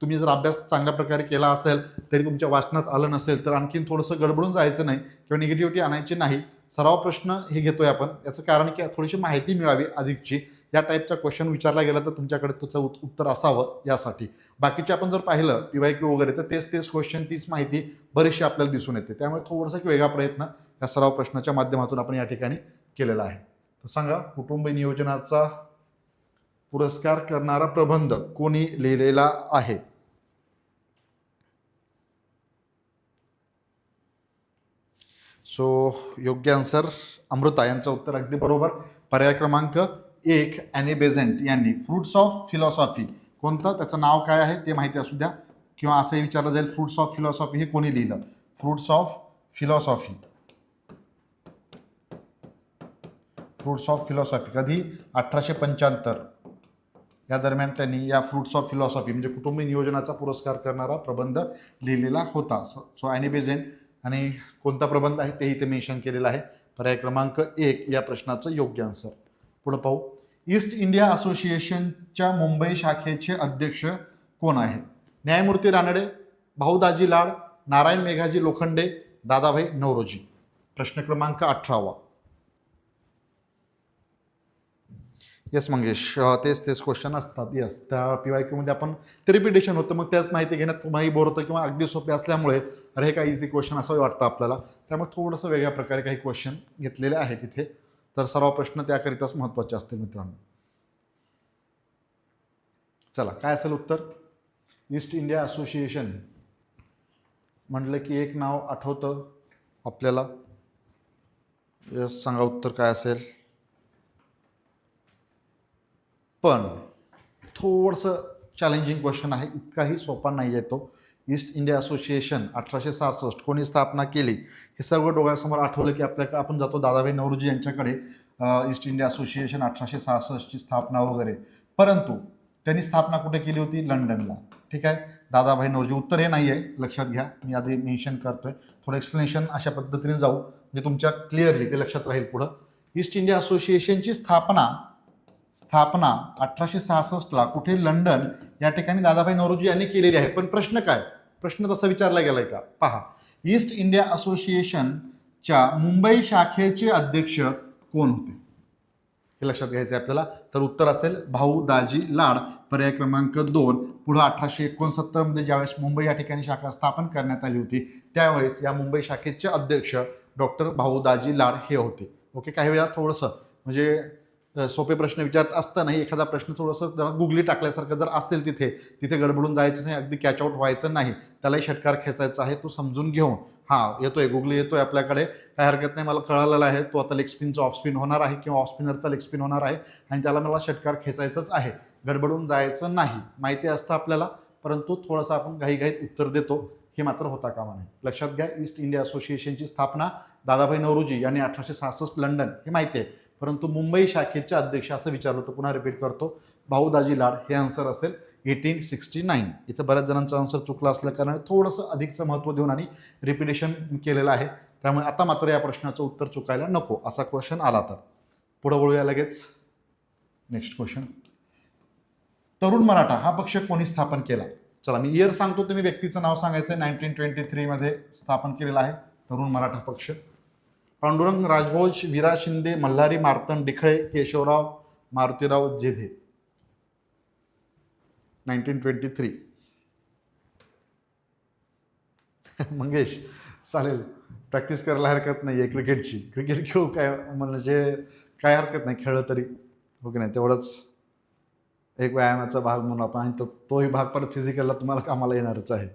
तुम्ही जर अभ्यास चांगल्या प्रकारे केला असेल तरी तुमच्या वाचनात आलं नसेल तर आणखीन थोडंसं गडबडून जायचं नाही किंवा निगेटिव्हिटी आणायची नाही. सराव प्रश्न हे घेतोय आपण, याचं कारण की थोडीशी माहिती मिळावी अधिकची. या टाईपचा क्वेश्चन विचारला गेला तर तुमच्याकडे त्याचं उत्तर असावं यासाठी. बाकीचे आपण जर पाहिलं PYQ वगैरे तर तेच क्वेश्चन, तीच माहिती बरीचशी आपल्याला दिसून येते. त्यामुळे थोडासा एक वेगळा प्रयत्न या सराव प्रश्नाच्या माध्यमातून आपण या ठिकाणी केलेला आहे. तर सांगा, कुटुंब नियोजनाचा पुरस्कार करणारा प्रबंध कोणी लिहिलेला आहे? सो योग्य आन्सर अमृता यांचं उत्तर अगदी बरोबर. पर्याय क्रमांक 1 ॲनी बेझंट यांनी. फ्रुट्स ऑफ फिलॉसॉफी कोणतं, त्याचं नाव काय आहे ते माहिती असू द्या, किंवा असंही विचारलं जाईल फ्रुट्स ऑफ फिलॉसॉफी हे कोणी लिहिलं? फ्रुट्स ऑफ फिलॉसॉफी कधी? 1875 या दरम्यान त्यांनी या फ्रुट्स ऑफ फिलॉसॉफी म्हणजे कुटुंब नियोजनाचा पुरस्कार करणारा प्रबंध लिहिलेला होता. So Annie Besant. आणि कोणता प्रबंध आहे तेही ते मेन्शन केलेलं आहे. पर्याय क्रमांक 1 या प्रश्नाचं योग्य आन्सर. पुढे पाहू. ईस्ट इंडिया असोसिएशनच्या मुंबई शाखेचे अध्यक्ष कोण आहेत? न्यायमूर्ती रानडे, भाऊदाजी लाड, नारायण मेघाजी लोखंडे, दादाभाई नौरोजी. प्रश्न क्रमांक 18. येस मंगेश, तेच क्वेश्चन असतात. येस, त्या PYQ मध्ये आपण ते रिपिटेशन होतं, मग त्याच माहिती घेण्यात तुम्हालाही बोर होतं किंवा अगदी सोपे असल्यामुळे अरे हे काही इझी क्वेश्चन असं वाटतं आपल्याला, त्यामुळे थोडंसं वेगळ्या प्रकारे काही क्वेश्चन घेतलेले आहेत तिथे. तर सर्व प्रश्न त्याकरिताच महत्त्वाचे असतील मित्रांनो. चला, काय असेल उत्तर? ईस्ट इंडिया असोसिएशन म्हटलं की एक नाव आठवतं आपल्याला. येस, सांगा उत्तर काय असेल? पण थोडंसं चॅलेंजिंग क्वेश्चन आहे, इतकाही सोपा नाही आहे तो. ईस्ट इंडिया असोसिएशन 1866 कोणी स्थापना केली हे सर्व डोळ्यासमोर आठवलं की आपण जातो दादाभाई नौरोजी यांच्याकडे. ईस्ट इंडिया असोसिएशन 1866ची स्थापना वगैरे, परंतु त्यांनी स्थापना कुठे केली होती? लंडनला. ठीक आहे, दादाभाई नौरोजी. उत्तर हे नाही आहे, लक्षात घ्या, मी आधी मेन्शन करतोय. थोडं एक्सप्लेनेशन अशा पद्धतीने जाऊ म्हणजे तुमच्या क्लिअरली ते लक्षात राहील पुढं. ईस्ट इंडिया असोसिएशनची स्थापना 1866ला कुठे? लंडन या ठिकाणी दादाभाई नौरोजी यांनी केलेली आहे. पण प्रश्न काय? प्रश्न तसा विचारला गेलाय का? पहा, ईस्ट इंडिया असोसिएशनच्या मुंबई शाखेचे अध्यक्ष कोण होते हे लक्षात घ्यायचं आहे आपल्याला. तर उत्तर असेल भाऊ दाजी लाड, पर्याय क्रमांक 2. पुढे 1869 मध्ये ज्यावेळेस मुंबई या ठिकाणी शाखा स्थापन करण्यात आली होती त्यावेळेस या मुंबई शाखेचे अध्यक्ष डॉक्टर भाऊ दाजी लाड हे होते. ओके, काही वेळा थोडंसं म्हणजे सोपे प्रश्न विचारत असतानाही एखादा प्रश्न थोडंसं जरा गुगली टाकल्यासारखं जर असेल तिथे गडबडून जायचं नाही, अगदी कॅच आउट व्हायचं नाही, त्यालाही षटकार खेचायचा आहे, तो समजून घेऊन. हां, येतोय गुगली येतोय आपल्याकडे, काय हरकत नाही, मला कळालेला आहे तो आता लेग स्पिनचा ऑफ स्पिन होणार आहे किंवा ऑफ स्पिनरचा लेग स्पिन होणार आहे आणि त्याला मला षटकार खेचायचंच आहे, गडबडून जायचं नाही. माहिती असतं आपल्याला, परंतु थोडंसं आपण घाईघाईत उत्तर देतो, हे मात्र होता कामा नये. लक्षात घ्या, ईस्ट इंडिया असोसिएशनची स्थापना दादाभाई नौरोजी यांनी 1866 लंडन हे माहिती आहे, परंतु मुंबई शाखेचे अध्यक्ष असं विचारलं होतं. पुन्हा रिपीट करतो, भाऊ दाजी लाड हे आन्सर असेल 1869. इथं बऱ्याच जणांचं आन्सर चुकलं असल्या कारण थोडंसं अधिकचं महत्त्व देऊन आणि रिपिटेशन केलेलं आहे, त्यामुळे आता मात्र या प्रश्नाचं उत्तर चुकायला नको असा क्वेश्चन आला. तर पुढे वळूया लगेच. नेक्स्ट क्वेश्चन, तरुण मराठा हा पक्ष कोणी स्थापन केला? चला, मी इयर सांगतो, तुम्ही व्यक्तीचं नाव सांगायचं आहे. 1923 मध्ये स्थापन केलेला आहे तरुण मराठा पक्ष. पांडुरंग राजभोज, विरा शिंदे, मल्हारी मार्तंड डिखळे, केशवराव मारुतीराव जेधे. 1923. मंगेश, चालेल, प्रॅक्टिस करायला हरकत नाही आहे क्रिकेटची. क्रिकेट खेळू काय म्हणजे काय हरकत नाही, खेळलं तरी हो की नाही, तेवढंच एक व्यायामाचा भाग म्हणून आपण, आणि तोही भाग परत फिजिकलला तुम्हाला कामाला येणारच आहे.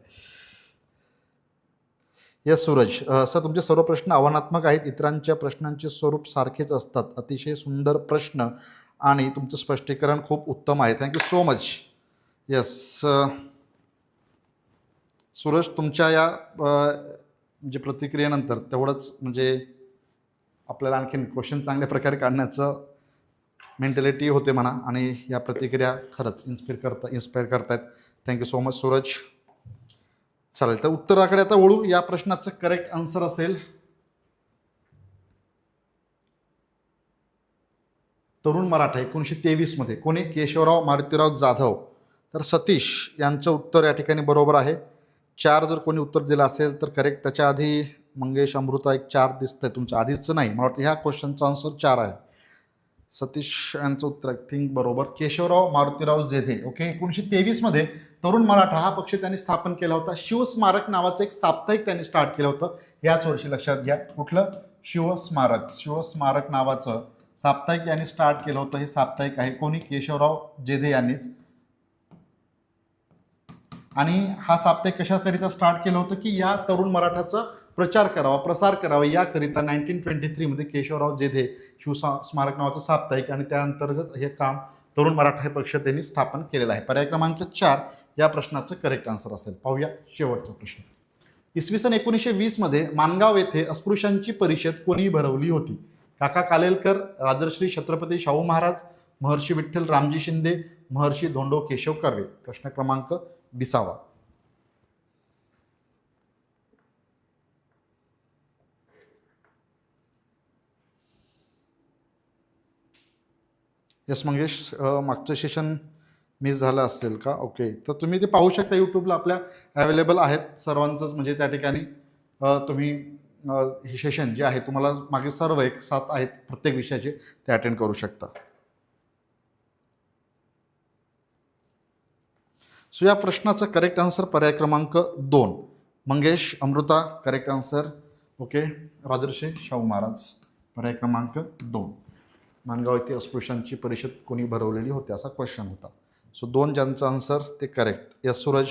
यस सूरज सर, तुमचे सर्व प्रश्न आव्हानात्मक आहेत, इतरांच्या प्रश्नांचे स्वरूप सारखेच असतात, अतिशय सुंदर प्रश्न आणि तुमचं स्पष्टीकरण खूप उत्तम आहे, thank you so much. Yes Suraj, तुमच्या या म्हणजे प्रतिक्रियेनंतर तेवढंच म्हणजे आपल्याला आणखीन क्वेश्चन चांगल्या प्रकारे काढण्याचं मेंटॅलिटी होते म्हणा, आणि या प्रतिक्रिया खरंच इन्स्पायर करतायत. Thank you so much Suraj. चालेल, तर उत्तराकडे आता वळू. या प्रश्नाचं करेक्ट आन्सर असेल तरुण मराठा 1923 मध्ये. कोणी? केशवराव मारुतीराव जाधव. तर सतीश यांचं उत्तर या ठिकाणी बरोबर आहे. 4 जर कोणी उत्तर दिलं असेल तर करेक्ट. त्याच्या आधी मंगेश अमृता एक 4 दिसतंय, तुमचं आधीचं नाही, मला वाटतं ह्या क्वेश्चनचा आन्सर 4 आहे. सतीश यांचं उत्तर आय थिंक बरोबर. केशवराव मारुतीराव जेधे. ओके, 1923 मध्ये तरुण मराठा हा पक्ष त्यांनी स्थापन केला होता. शिवस्मारक नावाचं एक साप्ताहिक त्यांनी स्टार्ट केलं होतं याच वर्षी. लक्षात घ्या, कुठलं? शिवस्मारक नावाचं साप्ताहिक यांनी स्टार्ट केलं होतं. हे साप्ताहिक आहे कोणी? केशवराव जेधे यांनीच. आणि हा साप्ताहिक कशाकरिता स्टार्ट केलं होतं की या तरुण मराठाचा प्रचार करावा, प्रसार करावा याकरिता 1923 मध्ये केशवराव जेधे शिवस्मारक नावाचं साप्ताहिक आणि त्या अंतर्गत हे काम तरुण मराठा हे पक्ष त्यांनी स्थापन केलेलं आहे. पर्याय क्रमांक 4 या प्रश्नाचं करेक्ट आन्सर असेल. पाहूया शेवटचा प्रश्न. इसवी सन 1920 मध्ये माणगाव येथे अस्पृश्यांची परिषद कोणी भरवली होती? काका कालेलकर, राजर्षी छत्रपती शाहू महाराज, महर्षी विठ्ठल रामजी शिंदे, महर्षी धोंडो केशव कर्वे. प्रश्न क्रमांक 20. यस मंगेश, मागचं सेशन मिस झालं असेल का? ओके, तर तुम्ही ते पाहू शकता यूट्यूबला, आपल्या अवेलेबल आहेत सर्वांचंच, म्हणजे त्या ठिकाणी तुम्ही हे सेशन जे आहे तुम्हाला मागे सर्व 7 आहेत प्रत्येक विषयाचे, ते अटेंड करू शकता. सो या प्रश्नाचं करेक्ट आन्सर पर्याय क्रमांक 2. Mangesh Amruta correct answer. Okay, Rajarshi Shahu Maharaj पर्याय क्रमांक 2. माणगाव येथे अस्पृश्यांची परिषद कोणी भरवलेली होती असा क्वेश्चन होता. सो 2 ज्यांचं आन्सर ते करेक्ट. यस सूरज,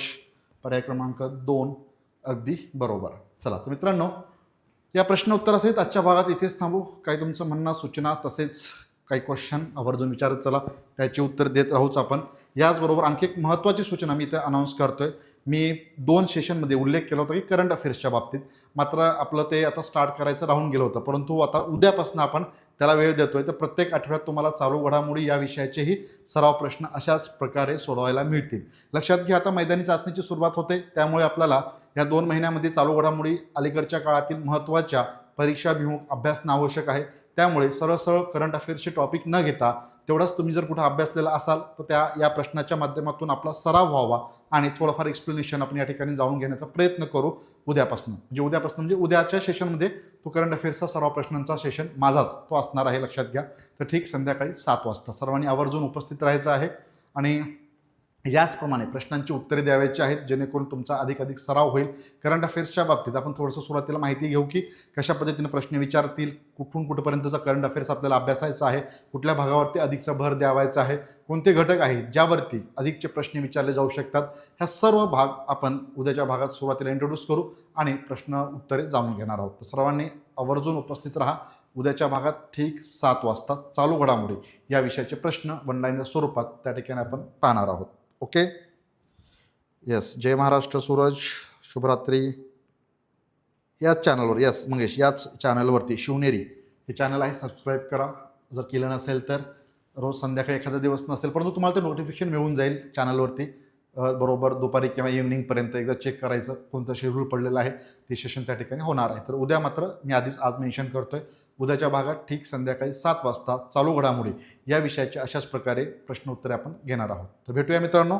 पर्याय क्रमांक 2 अगदी बरोबर. चला तर मित्रांनो, या प्रश्न उत्तरासहित आजच्या भागात इथेच थांबू. काही तुमचं म्हणणं, सूचना, तसेच काही क्वेश्चन आवर्जून विचारत चला, त्याची उत्तर देत राहूच आपण. याचबरोबर आणखी एक महत्त्वाची सूचना मी इथे अनाऊन्स करतोय. मी 2 सेशनमध्ये उल्लेख केला होता की करंट अफेअर्सच्या बाबतीत, मात्र आपलं ते आता स्टार्ट करायचं राहून गेलं होतं, परंतु आता उद्यापासून आपण त्याला वेळ देतोय. तर प्रत्येक आठवड्यात तुम्हाला चालू घडामोडी या विषयाचेही सराव प्रश्न अशाच प्रकारे सोडवायला मिळतील. लक्षात घ्या, आता मैदानी चाचणीची सुरुवात होते, त्यामुळे आपल्याला या 2 महिन्यामध्ये चालू घडामोडी अलीकडच्या काळातील महत्त्वाच्या परीक्षाभिमुख अभ्यासणं आवश्यक आहे. त्यामुळे सरळ सरळ करंट अफेअर्सचे टॉपिक न घेता तेवढाच तुम्ही जर कुठं अभ्यासलेला असाल तर या प्रश्नाच्या माध्यमातून आपला सराव व्हावा आणि थोडंफार एक्सप्लेनेशन आपण या ठिकाणी जाणून घेण्याचा प्रयत्न करू उद्यापासून. म्हणजे उद्याच्या सेशनमध्ये तो करंट अफेअर्सचा सराव प्रश्नांचा सेशन माझाच तो असणार आहे, लक्षात घ्या. तर ठीक संध्याकाळी 7 वाजता सर्वांनी आवर्जून उपस्थित राहायचं आहे आणि याचप्रमाणे प्रश्नांची उत्तरे द्यावायची आहेत, जेणेकरून तुमचा अधिकाधिक सराव होईल. करंट अफेअर्सच्या बाबतीत आपण थोडंसं सुरुवातीला माहिती घेऊ की कशा पद्धतीने प्रश्न विचारतील, कुठून कुठपर्यंतचा करंट अफेअर्स आपल्याला अभ्यासायचा आहे, कुठल्या भागावरती अधिकचा भर द्यावायचा आहे, कोणते घटक आहेत ज्यावरती अधिकचे प्रश्न विचारले जाऊ शकतात. ह्या सर्व भाग आपण उद्याच्या भागात सुरुवातीला इंट्रोड्यूस करू आणि प्रश्न उत्तरे जाणून घेणार आहोत. तर सर्वांनी आवर्जून उपस्थित राहा. उद्याच्या भागात ठीक 7 वाजता चालू घडामोडी या विषयाचे प्रश्न वन लाईनर स्वरूपात त्या ठिकाणी आपण पाहणार आहोत. Okay, yes. जय महाराष्ट्र सूरज, शुभरात्री. याच चॅनलवर, यस मंगेश, याच चॅनलवरती शिवनेरी हे चॅनल आहे, सबस्क्राईब करा जर केलं नसेल तर. रोज संध्याकाळी एखादा दिवस नसेल परंतु तुम्हाला ते नोटिफिकेशन मिळून जाईल चॅनलवरती. बरोबर दुपारी किंवा इव्हनिंगपर्यंत एकदा चेक करायचं कोणतं शेड्यूल पडलेलं आहे, ते सेशन त्या ठिकाणी होणार आहे. तर उद्या मात्र मी आधीच आज मेन्शन करतोय, उद्याच्या भागात ठीक संध्याकाळी 7 वाजता चालू घडामोडी या विषयाचे अशाच प्रकारे प्रश्न उत्तरे आपण घेणार आहोत. तर भेटूया मित्रांनो.